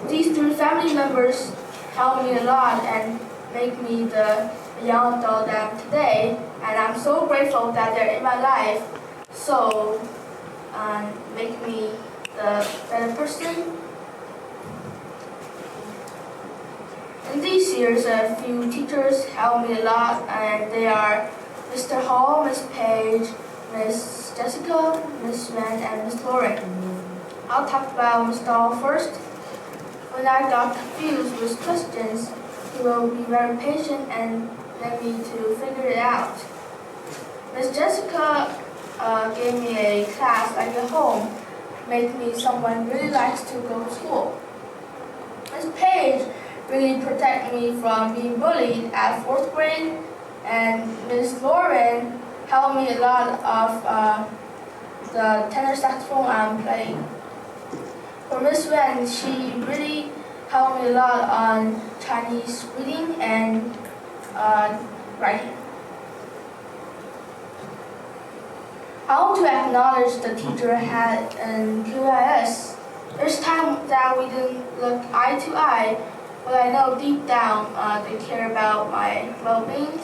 These 3 family members helped me a lot and make me the young adult that I am today, and I'm so grateful that they're in my life, so make me the better person. In these years, a few teachers helped me a lot, and they are Mr. Hall, Miss Page, Miss Jessica, Miss Yuan, and Miss Lauren. I'll talk about Mr. Hall first. When I got confused with questions, he will be very patient and let me to figure it out. Miss Jessica gave me a class like at home, made me someone really likes to go to school. Miss Page really protected me from being bullied at 4th grade, and Miss Lauren helped me a lot of the tenor saxophone I'm playing. For Miss Wen, she really helped me a lot on Chinese reading and writing. I want to acknowledge the teacher I had in QIS. There's time that we didn't look eye to eye, but I know deep down they care about my well-being.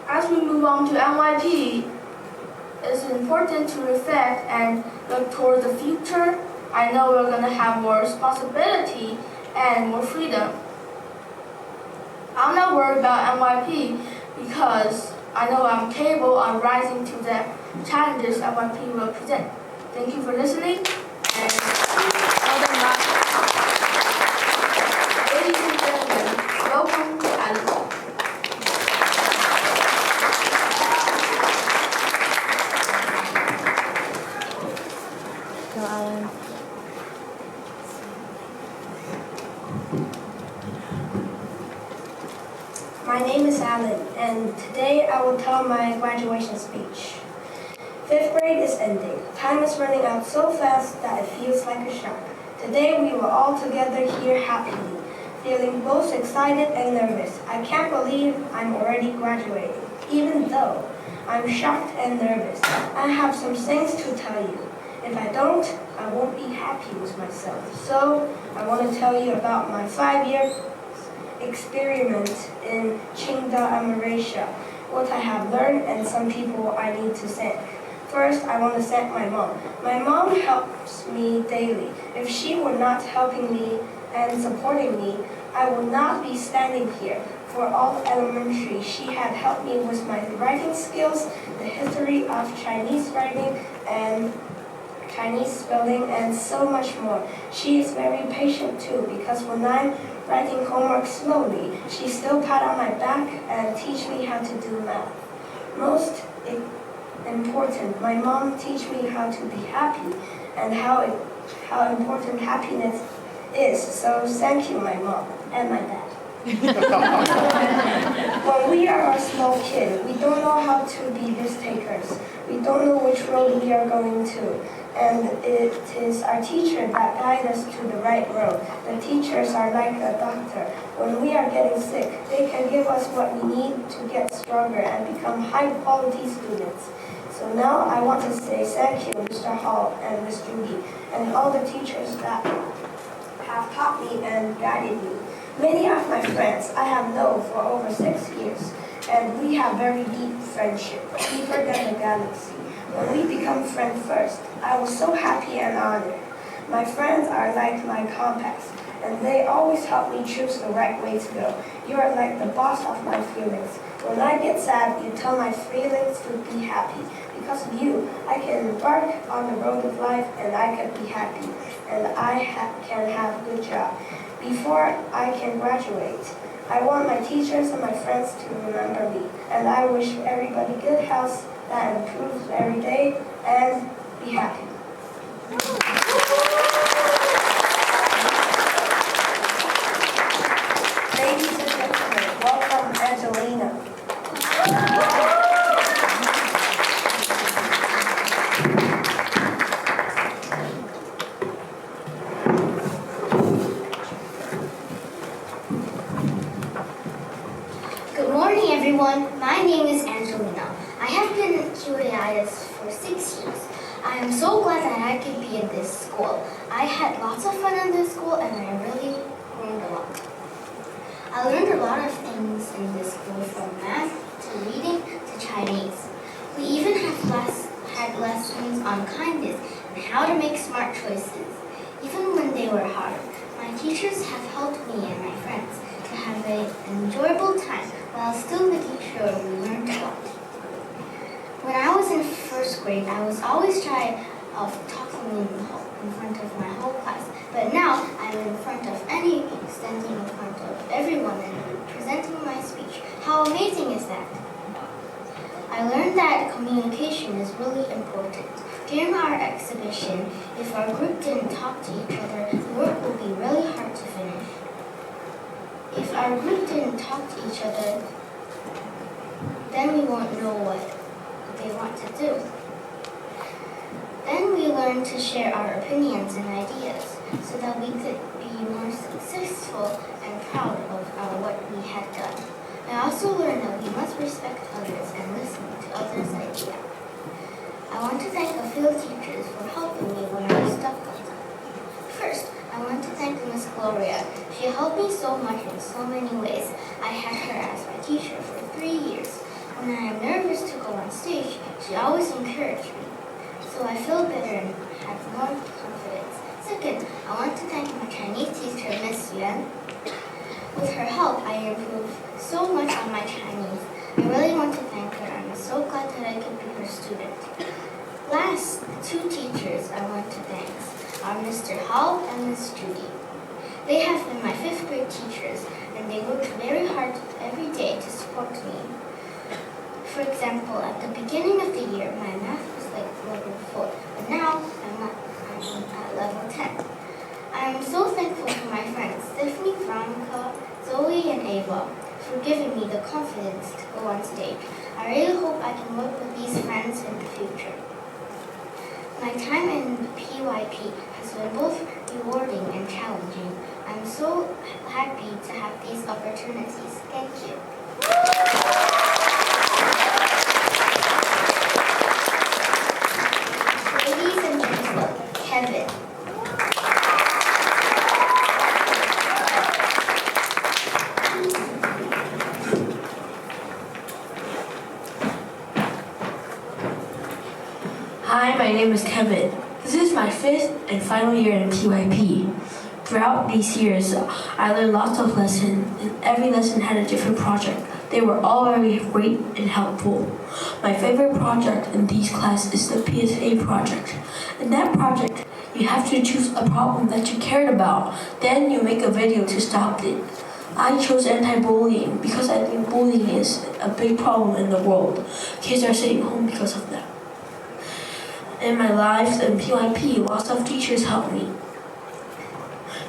As we move on to NYP, it's important to reflect and look toward the future. I know we're going to have more responsibility and more freedom. I'm not worried about NYP because I know I'm capable of rising to the challenges NYP will present. Thank you for listening. And ladies and gentlemen, welcome to Alan. Go, Alan. My name is Alan, and today I will tell my graduation speech. 5th grade is ending. Time is running out so fast that it feels like a shock. Today we were all together here happily, feeling both excited and nervous. I can't believe I'm already graduating, even though I'm shocked and nervous. I have some things to tell you. If I don't, I won't be happy with myself. So I want to tell you about my 5-year experiment in Qingdao, Amerasia, what I have learned and some people I need to thank. First, I want to thank my mom. My mom helps me daily. If she were not helping me and supporting me, I would not be standing here. For all elementary, she had helped me with my writing skills, the history of Chinese writing, and Chinese spelling, and so much more. She is very patient too, because when I'm writing homework slowly, she still pat on my back and teach me how to do math. Most important, my mom teach me how to be happy and how important happiness is. So thank you, my mom and my dad. When we are a small kid, we don't know how to be risk takers. We don't know which road we are going to. And it is our teacher that guides us to the right road. The teachers are like a doctor. When we are getting sick, they can give us what we need to get stronger and become high-quality students. So now I want to say thank you, Mr. Hall and Ms. Judy, and all the teachers that have taught me and guided me. Many of my friends I have known for over 6 years, and we have very deep friendship, deeper than the galaxy. When we become friends first, I was so happy and honored. My friends are like my compass, and they always help me choose the right way to go. You are like the boss of my feelings. When I get sad, you tell my feelings to be happy. Because of you, I can embark on the road of life, and I can be happy, and I can have a good job. Before I can graduate, I want my teachers and my friends to remember me, and I wish everybody good health that improves every day, and be happy. Ladies and gentlemen, welcome Angelina. Good morning, everyone. My name is Angelina. I have been in QAIS for 6 years. I am so glad that I could be in this school. I had lots of fun in this school and I really learned a lot. I learned a lot of things in this school, from math to reading to Chinese. We even had lessons on kindness and how to make smart choices. Even when they were hard, my teachers have helped me and my friends to have an enjoyable time while still making sure we learned a lot. When I was in 1st grade, I was always shy of talking in front of my whole class. But now I'm in front of standing in front of everyone and presenting my speech. How amazing is that? I learned that communication is really important. During our exhibition, if our group didn't talk to each other, the work would be really hard to finish. If our group didn't talk to each other, then we won't know what they want to do. Then we learned to share our opinions and ideas so that we could be more successful and proud of what we had done. I also learned that we must respect others and listen to others' ideas. I want to thank a few teachers for helping me when I was stuck on them. First, I want to thank Miss Gloria. She helped me so much in so many ways. I had her as my teacher for 3 years. When I am nervous to go on stage, she always encouraged me. So I feel better and have more confidence. Second, I want to thank my Chinese teacher, Miss Yuan. With her help, I improved so much on my Chinese. I really want to thank her. I'm so glad that I could be her student. Last, the 2 teachers I want to thank are Mr. Hall and Miss Judy. They have been my 5th grade teachers, and they worked very hard every day to support me. For example, at the beginning of the year, my math was like level 4, but now I'm at level 10. I am so thankful for my friends Stephanie, Veronica, Zoe, and Ava for giving me the confidence to go on stage. I really hope I can work with these friends in the future. My time in PYP has been both rewarding and challenging. I'm so happy to have these opportunities. Thank you. Ladies and gentlemen, Kevin. Hi, my name is Kevin. This is my 5th and final year in PYP. Throughout these years, I learned lots of lessons, and every lesson had a different project. They were all very great and helpful. My favorite project in these classes is the PSA project. In that project, you have to choose a problem that you cared about. Then you make a video to stop it. I chose anti-bullying because I think bullying is a big problem in the world. Kids are staying home because of that. In my life in PYP, lots of teachers helped me.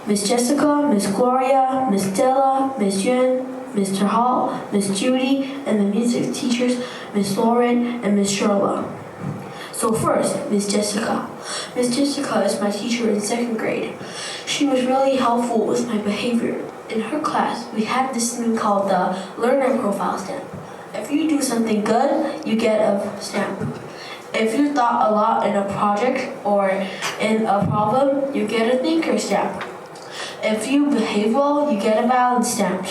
Miss Jessica, Miss Gloria, Miss Stella, Miss Yuan, Mr. Hall, Miss Judy, and the music teachers, Miss Lauren and Miss Sherla. So first, Miss Jessica. Miss Jessica is my teacher in 2nd grade. She was really helpful with my behavior. In her class, we had this thing called the Learner Profile Stamp. If you do something good, you get a stamp. If you thought a lot in a project or in a problem, you get a thinker stamp. If you behave well, you get a balance stamp.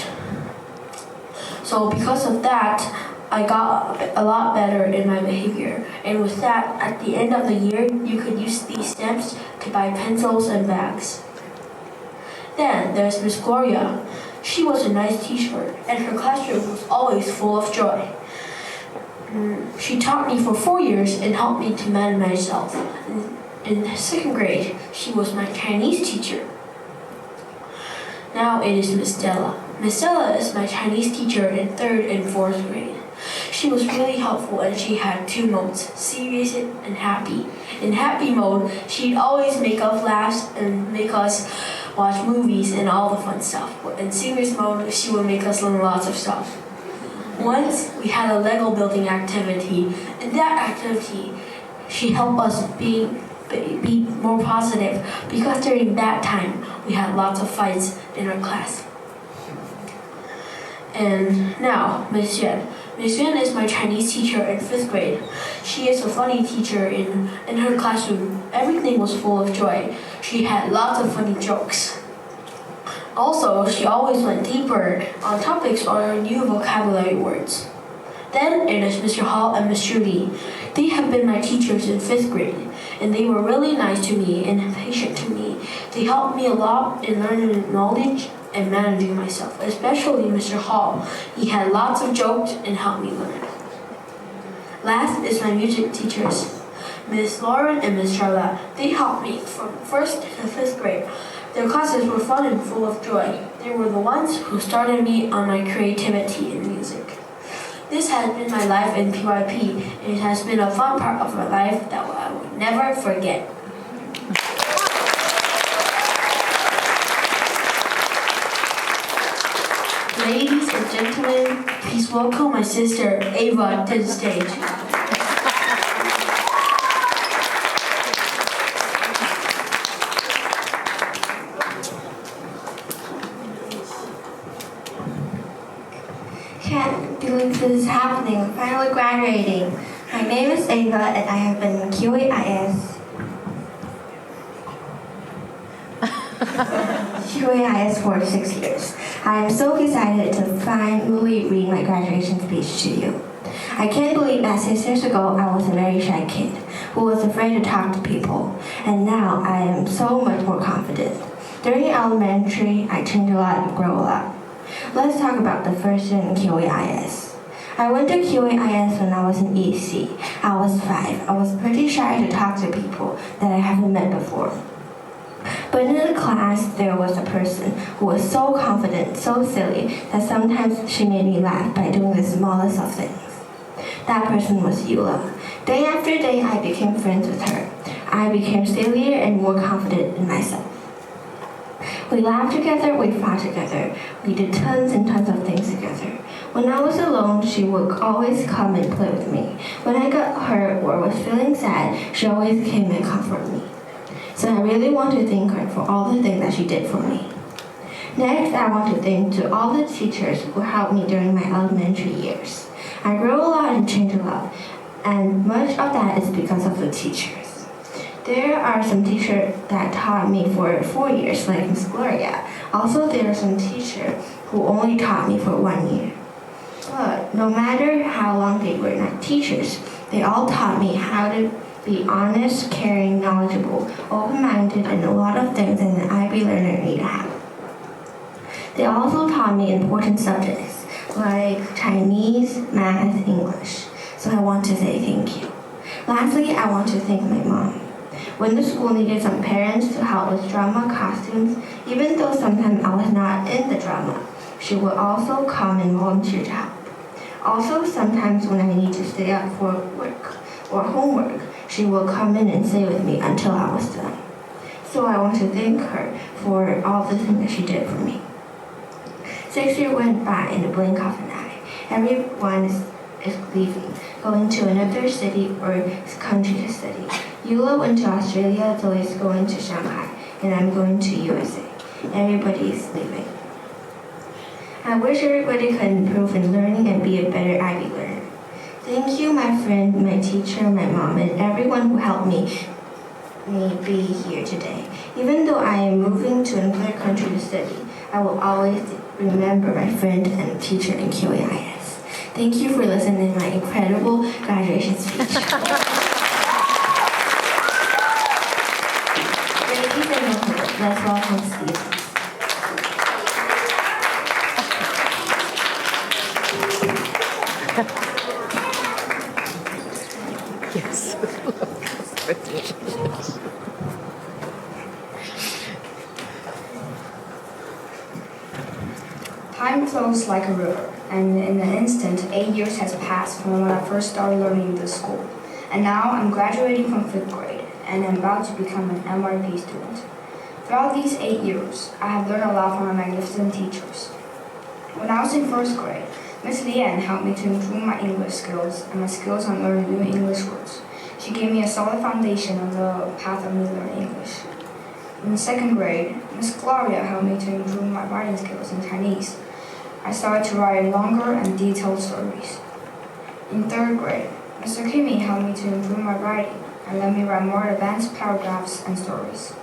So because of that, I got a lot better in my behavior. And with that, at the end of the year, you could use these stamps to buy pencils and bags. Then there's Miss Gloria. She was a nice teacher, and her classroom was always full of joy. She taught me for 4 years and helped me to manage myself. In 2nd grade, she was my Chinese teacher. Now it is Miss Stella. Miss Stella is my Chinese teacher in 3rd and 4th grade. She was really helpful and she had 2 modes, serious and happy. In happy mode, she'd always make us laugh and make us watch movies and all the fun stuff. But in serious mode, she would make us learn lots of stuff. Once we had a Lego building activity. In that activity, she helped us be more positive because during that time we had lots of fights in our class. And now, Miss Yuan. Miss Yuan is my Chinese teacher in 5th grade. She is a funny teacher in her classroom. Everything was full of joy. She had lots of funny jokes. Also, she always went deeper on topics or new vocabulary words. Then it is Mr. Hall and Miss Judy. They have been my teachers in 5th grade, and they were really nice to me and patient to me. They helped me a lot in learning knowledge and managing myself, especially Mr. Hall. He had lots of jokes and helped me learn. Last is my music teachers, Miss Lauren and Miss Charlotte. They helped me from 1st to 5th grade. Their classes were fun and full of joy. They were the ones who started me on my creativity in music. This has been my life in PYP, and it has been a fun part of my life that I would never forget. Ladies and gentlemen, please welcome my sister Ava to the stage. Can't believe this is happening. I'm finally graduating. My name is Ava and I have been in QAIS for 6 years. I am so excited to finally read my graduation speech to you. I can't believe that 6 years ago I was a very shy kid who was afraid to talk to people, and now I am so much more confident. During elementary, I changed a lot and grew a lot. Let's talk about the first year in QAIS. I went to QAIS when I was in EC. I was 5. I was pretty shy to talk to people that I haven't met before. But in the class, there was a person who was so confident, so silly, that sometimes she made me laugh by doing the smallest of things. That person was Eula. Day after day, I became friends with her. I became sillier and more confident in myself. We laughed together, we fought together. We did tons and tons of things together. When I was alone, she would always come and play with me. When I got hurt or was feeling sad, she always came and comforted me. So I really want to thank her for all the things that she did for me. Next, I want to thank to all the teachers who helped me during my elementary years. I grew a lot and changed a lot, and much of that is because of the teachers. There are some teachers that taught me for 4 years, like Miss Gloria. Also, there are some teachers who only taught me for 1 year. But no matter how long they were not teachers, they all taught me how to be honest, caring, knowledgeable, open-minded, and a lot of things that an IB learner need to have. They also taught me important subjects like Chinese, math, English. So I want to say thank you. Lastly, I want to thank my mom. When the school needed some parents to help with drama costumes, even though sometimes I was not in the drama, she would also come and volunteer to help. Also, sometimes when I need to stay up for work or homework, she will come in and stay with me until I was done. So I want to thank her for all the things that she did for me. 6 years went by in the blink of an eye. Everyone is leaving, going to another city or country to study. Eula went to Australia, Zoe is going to Shanghai, and I'm going to USA. Everybody is leaving. I wish everybody could improve in learning and be a better IB learner. Thank you, my friend, my teacher, my mom, and everyone who helped me be here today. Even though I am moving to another country to study, I will always remember my friend and teacher in QAIS. Thank you for listening to my incredible graduation speech. Ladies and gentlemen, let's welcome Steve. Yes. Time flows like a river, and in an instant, 8 years has passed from when I first started learning in this school. And now I'm graduating from 5th grade, and I'm about to become an MYP student. Throughout these 8 years, I have learned a lot from my magnificent teachers. When I was in 1st grade, Miss Lian helped me to improve my English skills and my skills on learning new English words. She gave me a solid foundation on the path of me learning English. In 2nd grade, Miss Gloria helped me to improve my writing skills in Chinese. I started to write longer and detailed stories. In 3rd grade, Mr. Kimmy helped me to improve my writing and let me write more advanced paragraphs and stories.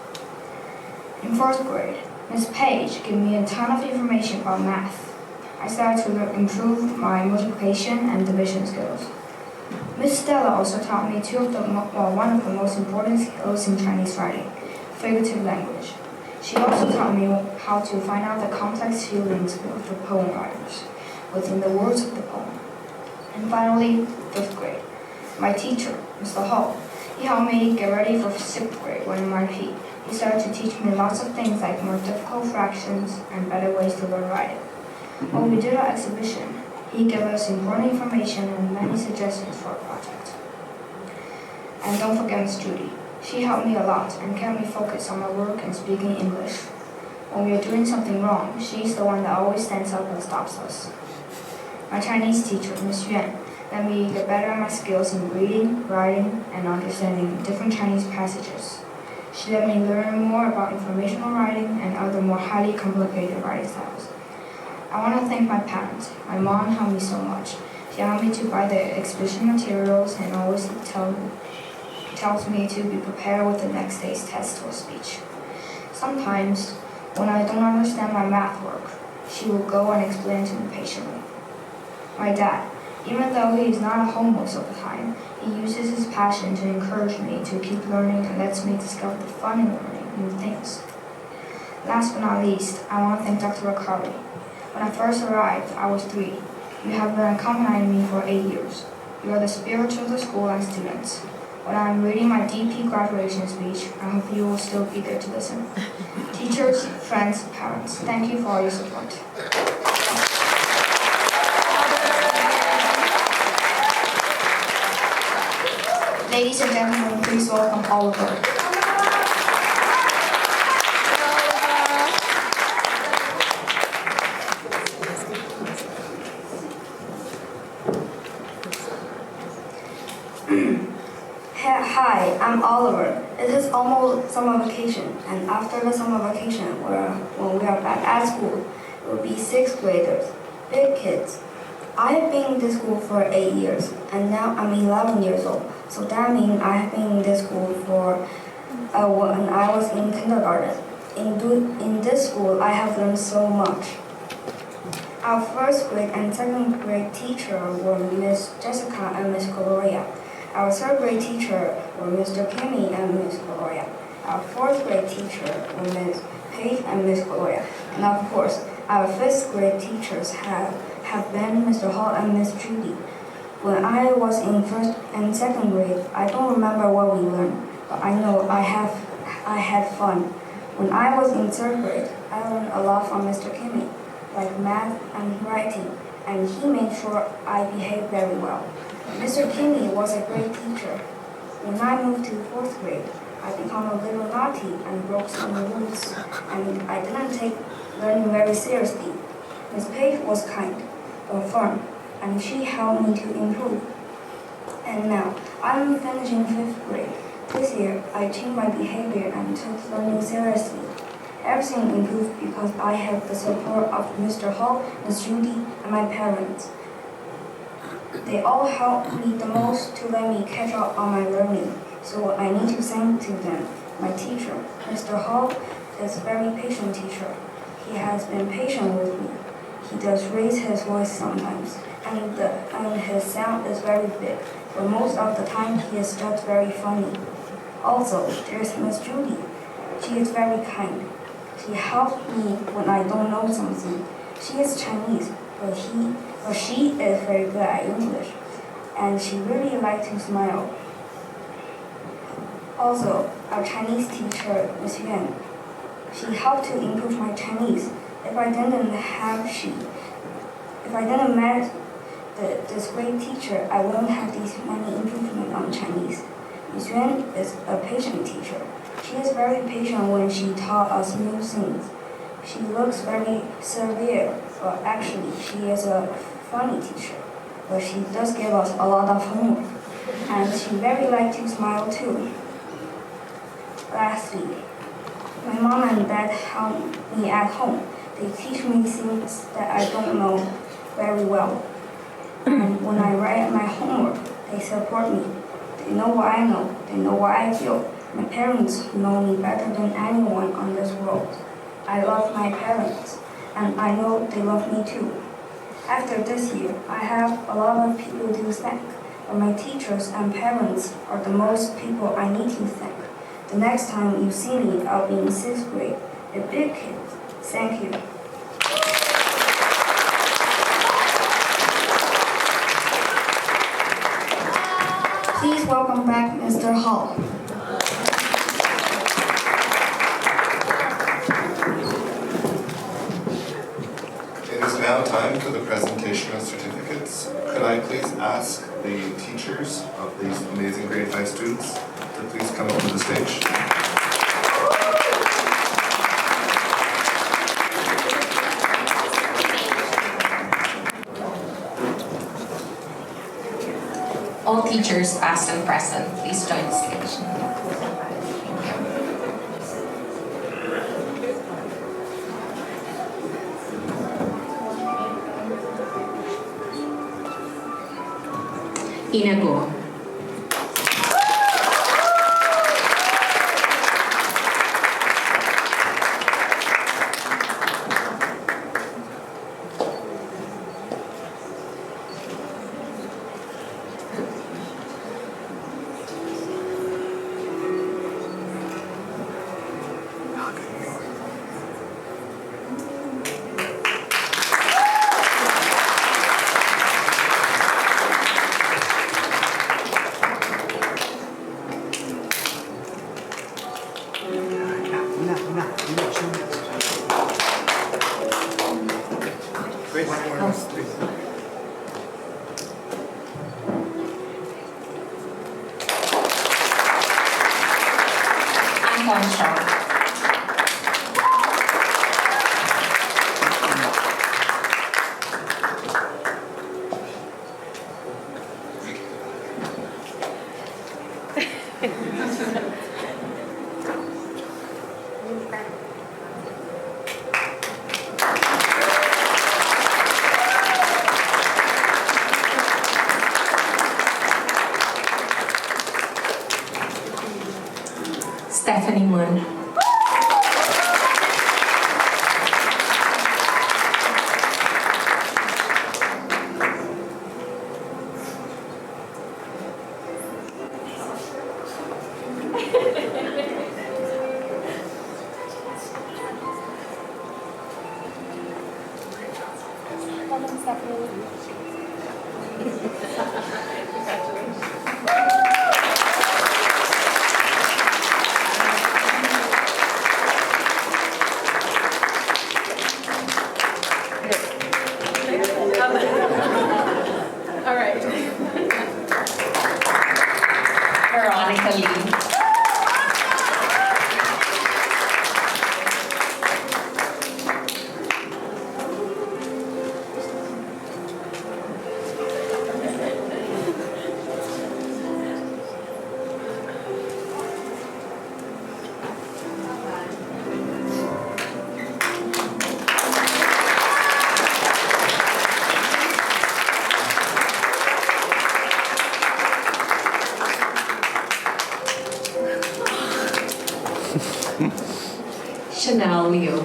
In 4th grade, Miss Page gave me a ton of information about math. I started to improve my multiplication and division skills. Miss Stella also taught me one of the most important skills in Chinese writing, figurative language. She also taught me how to find out the complex feelings of the poem writers within the words of the poem. And finally, 5th grade. My teacher, Mr. Ho, he helped me get ready for 6th grade when MYP. He started to teach me lots of things like more difficult fractions and better ways to learn writing. When we did our exhibition, he gave us important information and many suggestions for our project. And don't forget Miss Judy. She helped me a lot and kept me focused on my work and speaking English. When we are doing something wrong, she's the one that always stands up and stops us. My Chinese teacher, Miss Yuan, let me get better at my skills in reading, writing, and understanding different Chinese passages. She let me learn more about informational writing and other more highly complicated writing styles. I want to thank my parents. My mom helped me so much. She helped me to buy the exhibition materials and always tells me to be prepared with the next day's test or speech. Sometimes, when I don't understand my math work, she will go and explain to me patiently. My dad, even though he is not at home most of the time, he uses his passion to encourage me to keep learning and lets me discover the fun in learning new things. Last but not least, I want to thank Dr. Akari. When I first arrived, I was 3. You have been accompanying me for 8 years. You are the spirit of the school and students. When I am reading my DP graduation speech, I hope you will still be there to listen. Teachers, friends, parents, thank you for all your support. Ladies and gentlemen, please welcome Oliver. Hi, I'm Oliver. It is almost summer vacation, and after the summer vacation, when we are back at school, it will be 6th graders, big kids. I have been in this school for 8 years, and now I'm 11 years old. So that means I have been in this school for when I was in kindergarten. In this school, I have learned so much. Our 1st grade and 2nd grade teacher were Miss Jessica and Miss Gloria. Our 3rd grade teacher were Mr. Kimmy and Miss Gloria. Our 4th grade teacher were Miss Paige and Miss Gloria. And of course, our 5th grade teachers have been Mr. Hall and Miss Judy. When I was in 1st and 2nd grade, I don't remember what we learned, but I know I had fun. When I was in 3rd grade, I learned a lot from Mr. Kimmy, like math and writing, and he made sure I behaved very well. Mr. Kimmy was a great teacher. When I moved to 4th grade, I became a little naughty and broke some rules, and I didn't take learning very seriously. Miss Paige was kind, but firm, and she helped me to improve. And now, I'm finishing 5th grade. This year, I changed my behavior and took learning seriously. Everything improved because I had the support of Mr. Hall, Miss Judy, and my parents. They all helped me the most to let me catch up on my learning, so I need to thank to them. My teacher, Mr. Hall, is a very patient teacher. He has been patient with me. He does raise his voice sometimes, and his sound is very big, but most of the time he is just very funny. Also, there's Miss Judy. She is very kind. She helps me when I don't know something. She is Chinese, but she is very good at English, and she really likes to smile. Also, our Chinese teacher, Miss Yuan, she helped to improve my Chinese. If I didn't met this great teacher, I wouldn't have these many improvements on Chinese. Miss Yuan is a patient teacher. She is very patient when she taught us new things. She looks very severe, but actually she is a funny teacher. But she does give us a lot of homework, and she very likes to smile too. Lastly, my mom and dad help me at home. They teach me things that I don't know very well. And when I write my homework, they support me. They know what I know. They know what I feel. My parents know me better than anyone on this world. I love my parents, and I know they love me too. After this year, I have a lot of people to thank, but my teachers and parents are the most people I need to thank. The next time you see me, I'll be in 6th grade, a big kid. Thank you. Please welcome back Mr. Hall. It is now time for the presentation of certificates. could I please ask the teachers of these amazing grade 5 students to please come up to the stage? All teachers, past and present, please join the stage. Inago. Stephanie Moon. All right. Veronica Lee. Chanel Liu.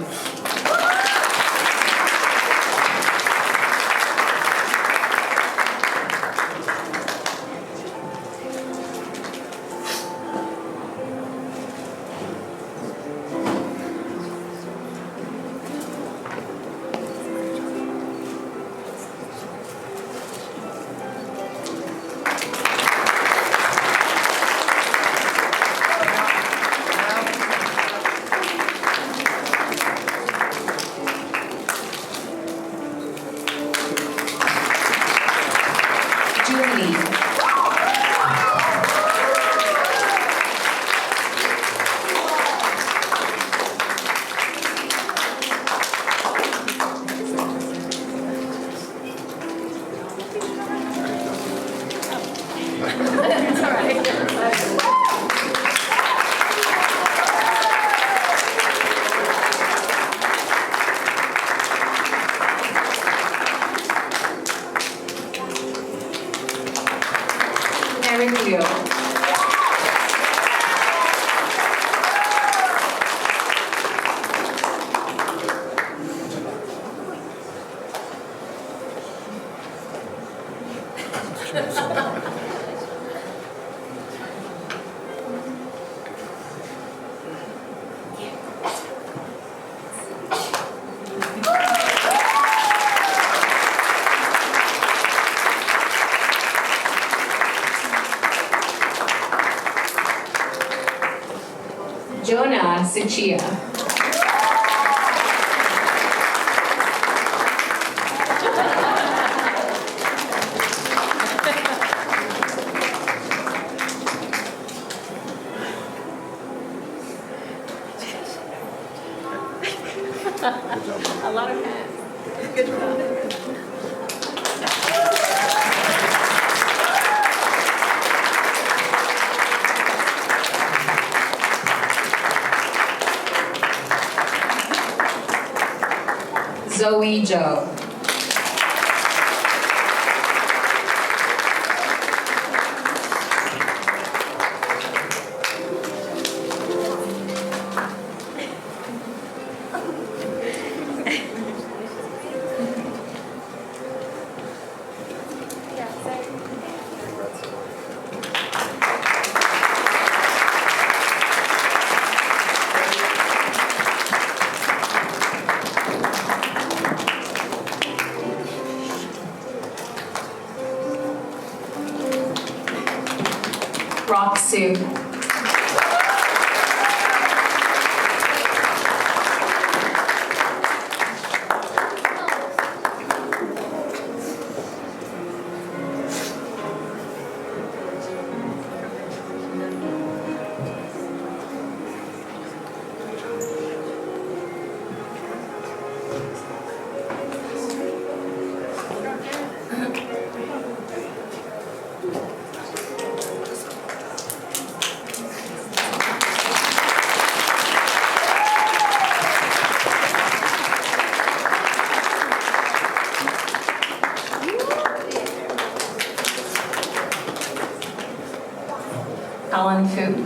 Jonah Suchia. Zoe Joe. Roxy. Alan Fu.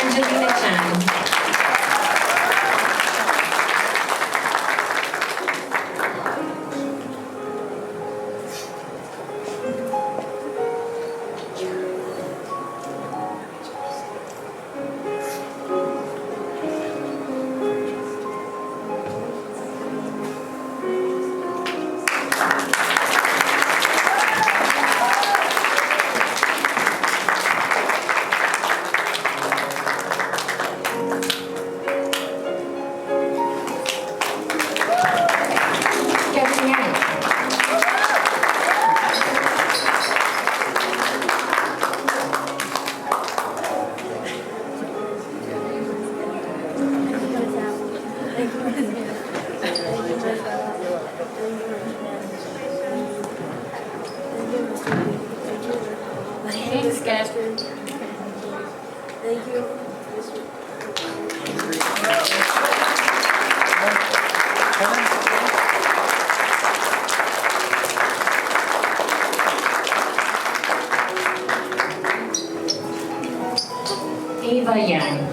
Angelina Chan. Thanks, Catherine. Thank you. Ava Yang.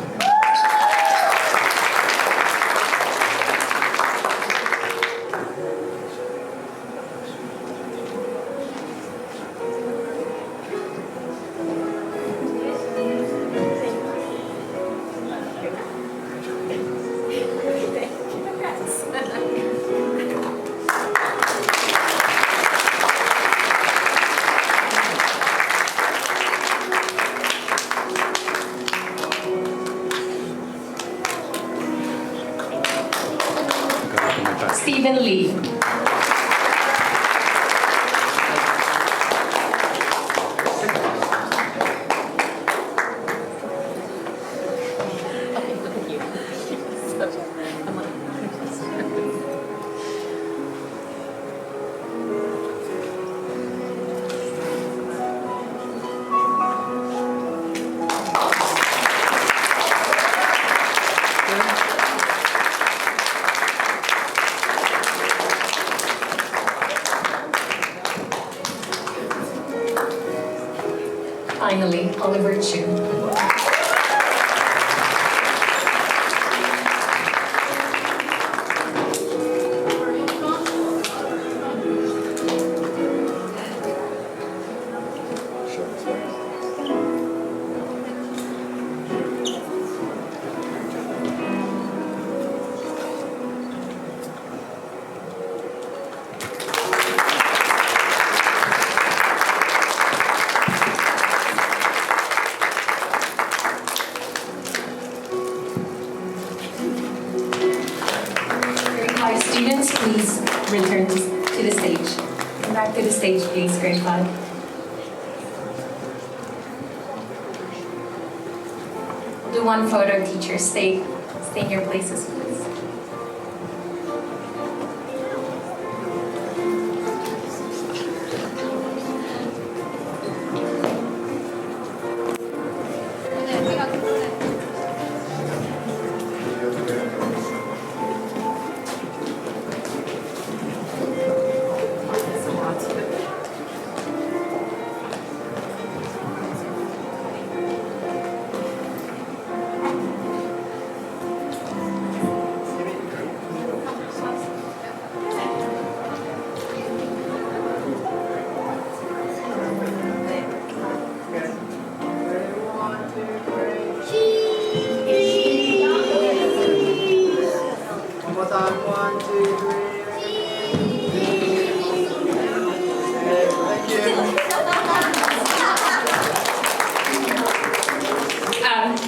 Stephen Lee. Finally, Oliver Chu. return to the stage. Come back to the stage, please, grade 5. Do one photo, teachers. Stay in your places, please.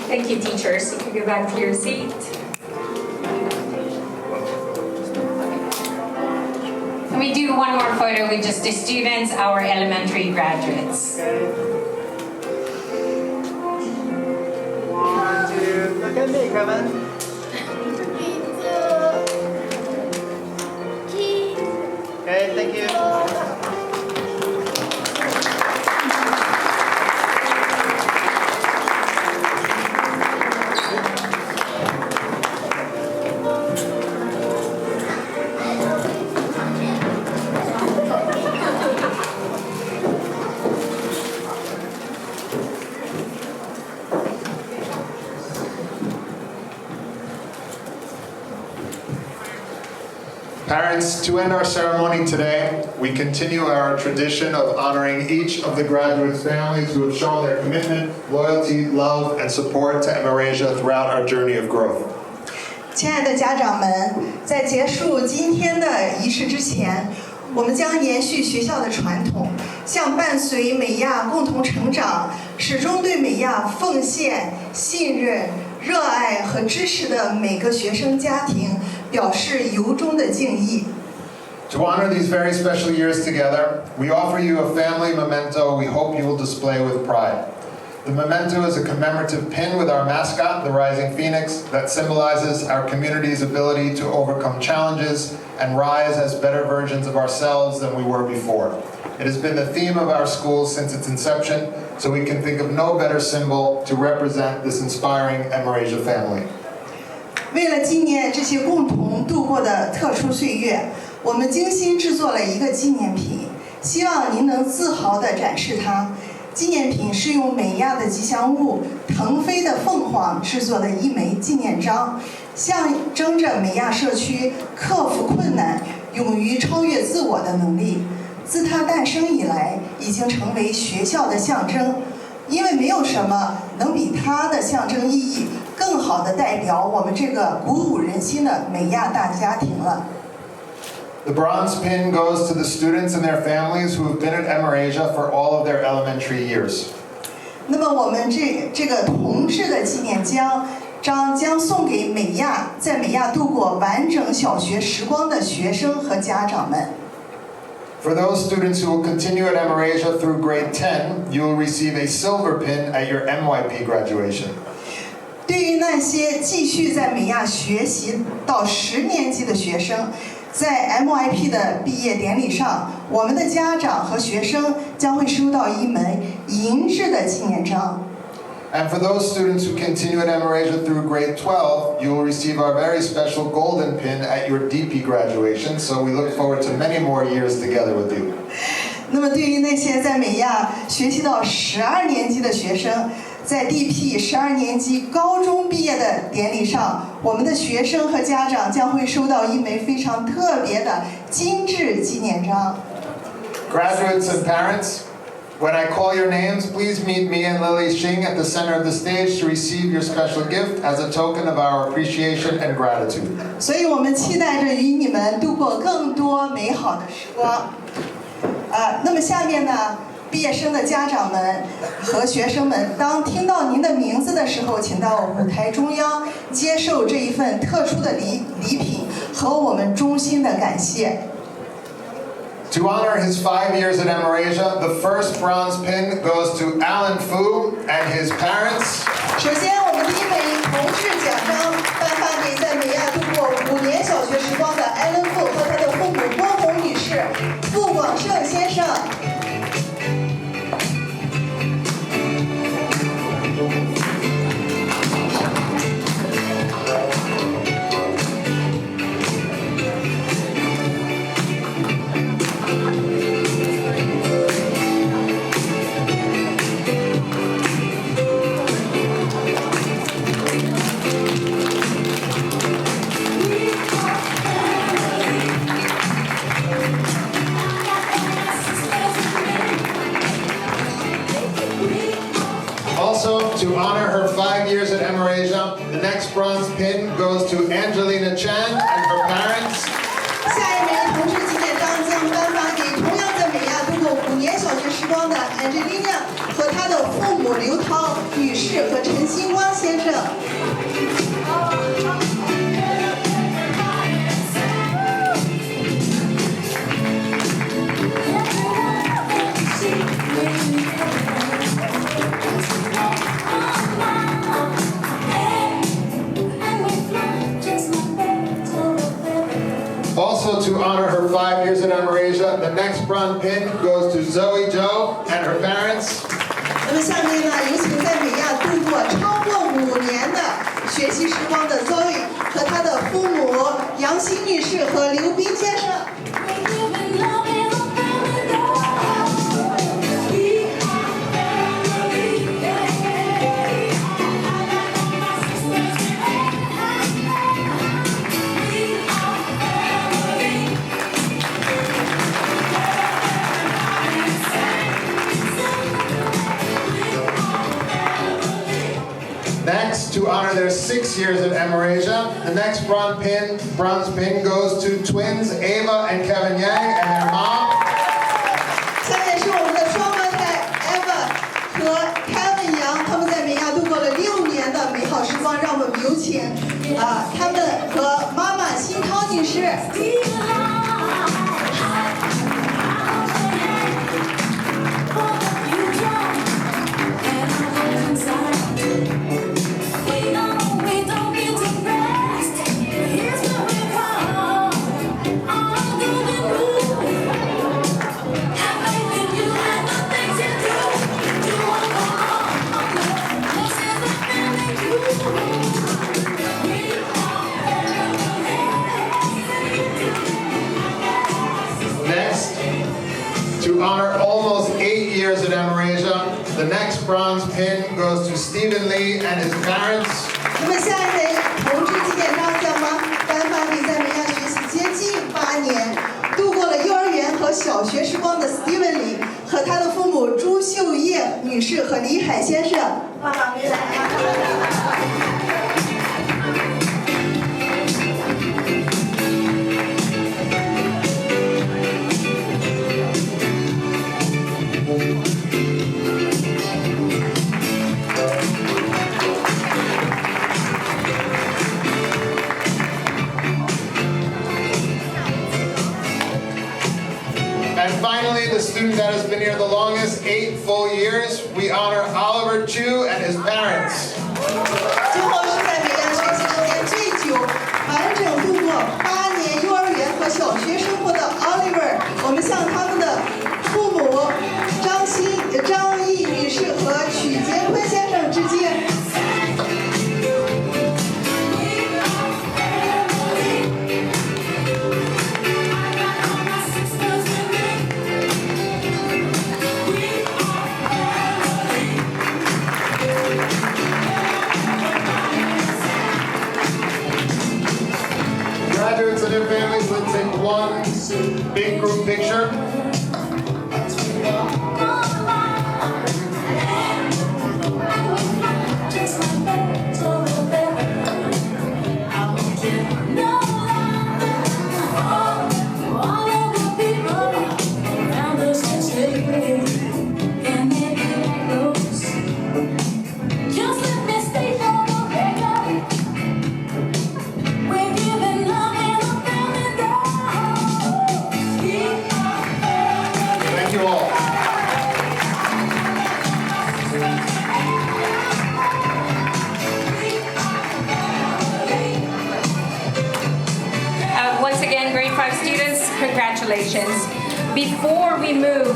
Thank you, teachers. You can go back to your seat. Can we do one more photo with just the students, our elementary graduates? 1, 2, look at me, Kevin. Okay, thank you. Parents, to end our ceremony today, we continue our tradition of honoring each of the graduate families who have shown their commitment, loyalty, love, and support to Amerasia throughout our journey of growth. 亲爱的家长们，在结束今天的仪式之前，我们将延续学校的传统，向伴随美亚共同成长、始终对美亚奉献、信任、热爱和支持的每个学生家庭表示由衷的敬意。To honor these very special years together, we offer you a family memento we hope you will display with pride. The memento is a commemorative pin with our mascot, the Rising Phoenix, that symbolizes our community's ability to overcome challenges and rise as better versions of ourselves than we were before. It has been the theme of our school since its inception, so we can think of no better symbol to represent this inspiring Amerasia family. 为了纪念这些共同度过的特殊岁月，我们精心制作了一个纪念品，希望您能自豪地展示它。纪念品是用美亚的吉祥物腾飞的凤凰制作的一枚纪念章，象征着美亚社区克服困难、勇于超越自我的能力。自它诞生以来，已经成为学校的象征，因为没有什么能比它的象征意义更好地代表我们这个鼓舞人心的美亚大家庭了。The bronze pin goes to the students and their families who have been at Amerasia for all of their elementary years. 那么我们这个铜制的纪念章将送给在美亚度过完整小学时光的学生和家长们。For those students who will continue at Amerasia through grade 10, you will receive a silver pin at your PYP graduation. 对于那些继续在美亚学习到10年级的学生，在 MYP 的毕业典礼上，我们的家长和学生将会收到一枚银质的纪念章。And for those students who continue at Amerasia through grade 12, you will receive our very special golden pin at your DP graduation, so we look forward to many more years together with you. 那么对于那些在美亚学习到12年级的学生，在 DP 12年级高中毕业的典礼上，我们的学生和家长将会收到一枚非常特别的金质纪念章。Graduates and parents, when I call your names, please meet me and Lily Xing at the center of the stage to receive your special gift as a token of our appreciation and gratitude. 所以我们期待着与你们度过更多美好的时光。那么下面呢，毕业生的家长们和学生们，当听到您的名字的时候，请到舞台中央接受这一份特殊的礼品和我们衷心的感谢。To honor his 5 years at Amerasia, the first bronze pin goes to Alan Fu and his parents. 首先，我们第一枚同志奖章颁发给在美亚度过5年小学时光的艾伦富和他的父母郭红女士、傅广胜先生。Also, to honor her 5 years at Amerasia, the next bronze pin goes to Angelina Chan and her parents. 下一枚同志纪念章将颁发给同样在美亚度过5年小学时光的 Angelina 和她的父母刘涛女士和陈星光先生。Also, to honor her 5 years at Amerasia, the next bronze pin goes to Zoe Joe and her parents. 那么下面呢，有请在美亚度过超过5年的学习时光的 Zoe 和她的父母杨欣女士和刘斌先生。Next, to honor their 6 years at Amerasia, the next bronze pin goes to twins Ava and Kevin Yang and their mom. 下面是我们的双胞胎 Eva 和 Kevin 杨，他们在美亚度过了6年的美好时光，让我们有请他们和妈妈辛涛女士。To honor almost 8 years at Amerasia, the next bronze pin goes to Stephen Lee and his parents. 那么下一枚同志纪念章将颁发给在美亚学习接近8年，度过了幼儿园和小学时光的 Stephen Lee 和他的父母朱秀叶女士和李海先生。爸爸没来。And finally, the student that has been here the longest, 8 full years, we honor Oliver Chu and his parents. 最后是在美亚学习时间最久、完整度过8年幼儿园和小学生活的 Oliver， 我们向他们的父母张毅女士和曲杰坤先生致敬。Graduates and their families, let's take one big group picture. Congratulations. Before we move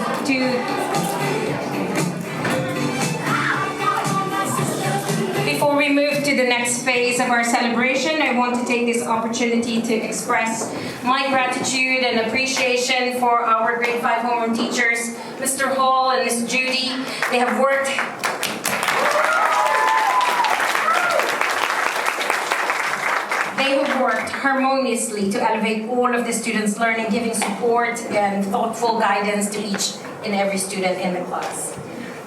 to the next phase of our celebration, I want to take this opportunity to express my gratitude and appreciation for our grade 5 homeroom teachers, Mr. Hall and Ms. Judy. They have worked harmoniously to elevate all of the students' learning, giving support and thoughtful guidance to each and every student in the class.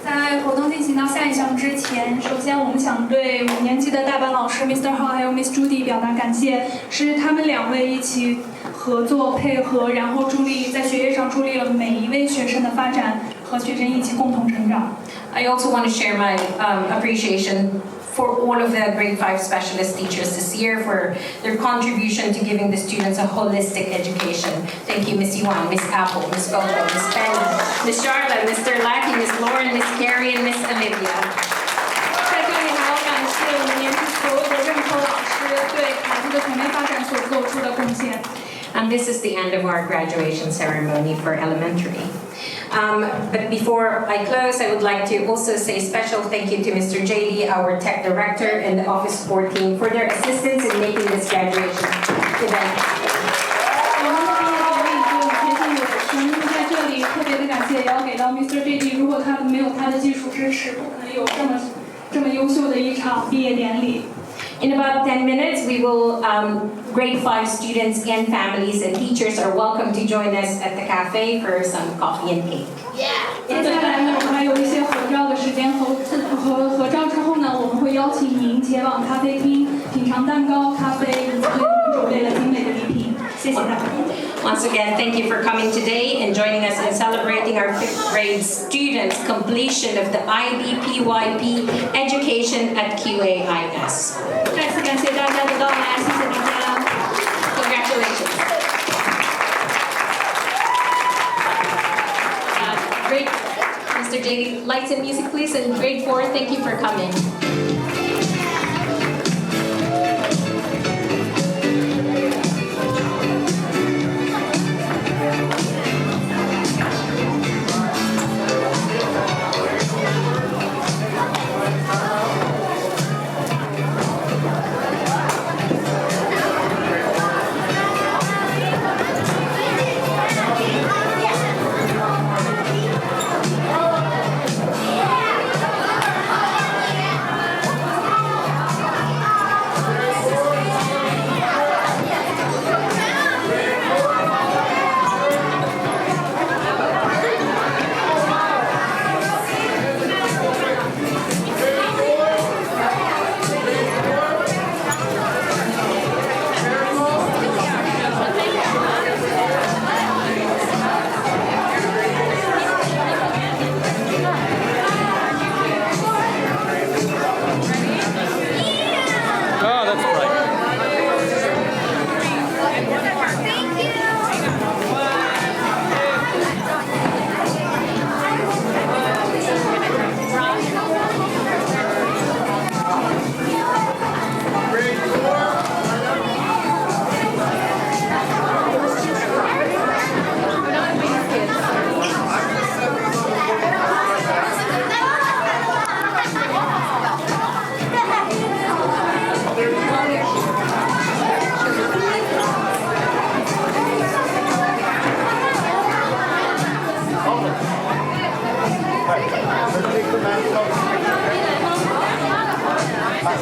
在活动进行到下一项之前，首先我们想对5年级的大班老师 Mr. Hall 还有 Miss Judy 表达感谢，是他们2位一起合作配合，然后在学业上助力了每一位学生的发展，和学生一起共同成长。I also want to share my appreciation for all of the grade 5 specialist teachers this year for their contribution to giving the students a holistic education. Thank you, Miss Yuan, Miss Apple, Miss Gojo, Miss Penny, Miss Charlotte, Mr. Lackey, Miss Lauren, Miss Carrie, and Miss Olivia. 在这里还要感谢5年级所有的任课老师对孩子的全面发展所做出的贡献。And this is the end of our graduation ceremony for elementary. But before I close, I would like to also say special thank you to Mr. JD, our tech director, and the office support team for their assistance in making this graduation event. 我们的毕业典礼就接近尾声，在这里特别的感谢也要给到 Mr. JD， 如果没有他的技术支持，不可能有这么优秀的一场毕业典礼。In about 10 minutes, we will, grade 5 students and families and teachers are welcome to join us at the cafe for some coffee and cake. 接下来呢，我们还有一些合照的时间合照之后呢，我们会邀请您前往咖啡厅品尝蛋糕、咖啡，以及为您准备了精美的礼品。谢谢大家。Once again, thank you for coming today and joining us in celebrating our 5th grade students' completion of the IB PYP education at QAIS. 再次感谢大家的到来，谢谢大家。Congratulations. Grade, Mr. JD, lights and music please, and grade 4, thank you for coming.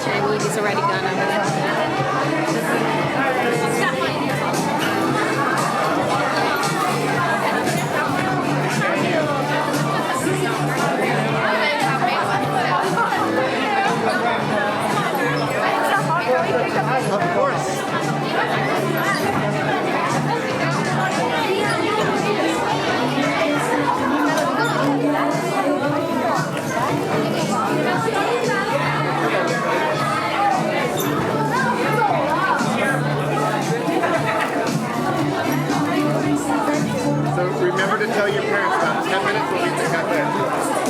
Chinese already gone over Of course. So remember to tell your parents about 10 minutes we'll be at the cafe.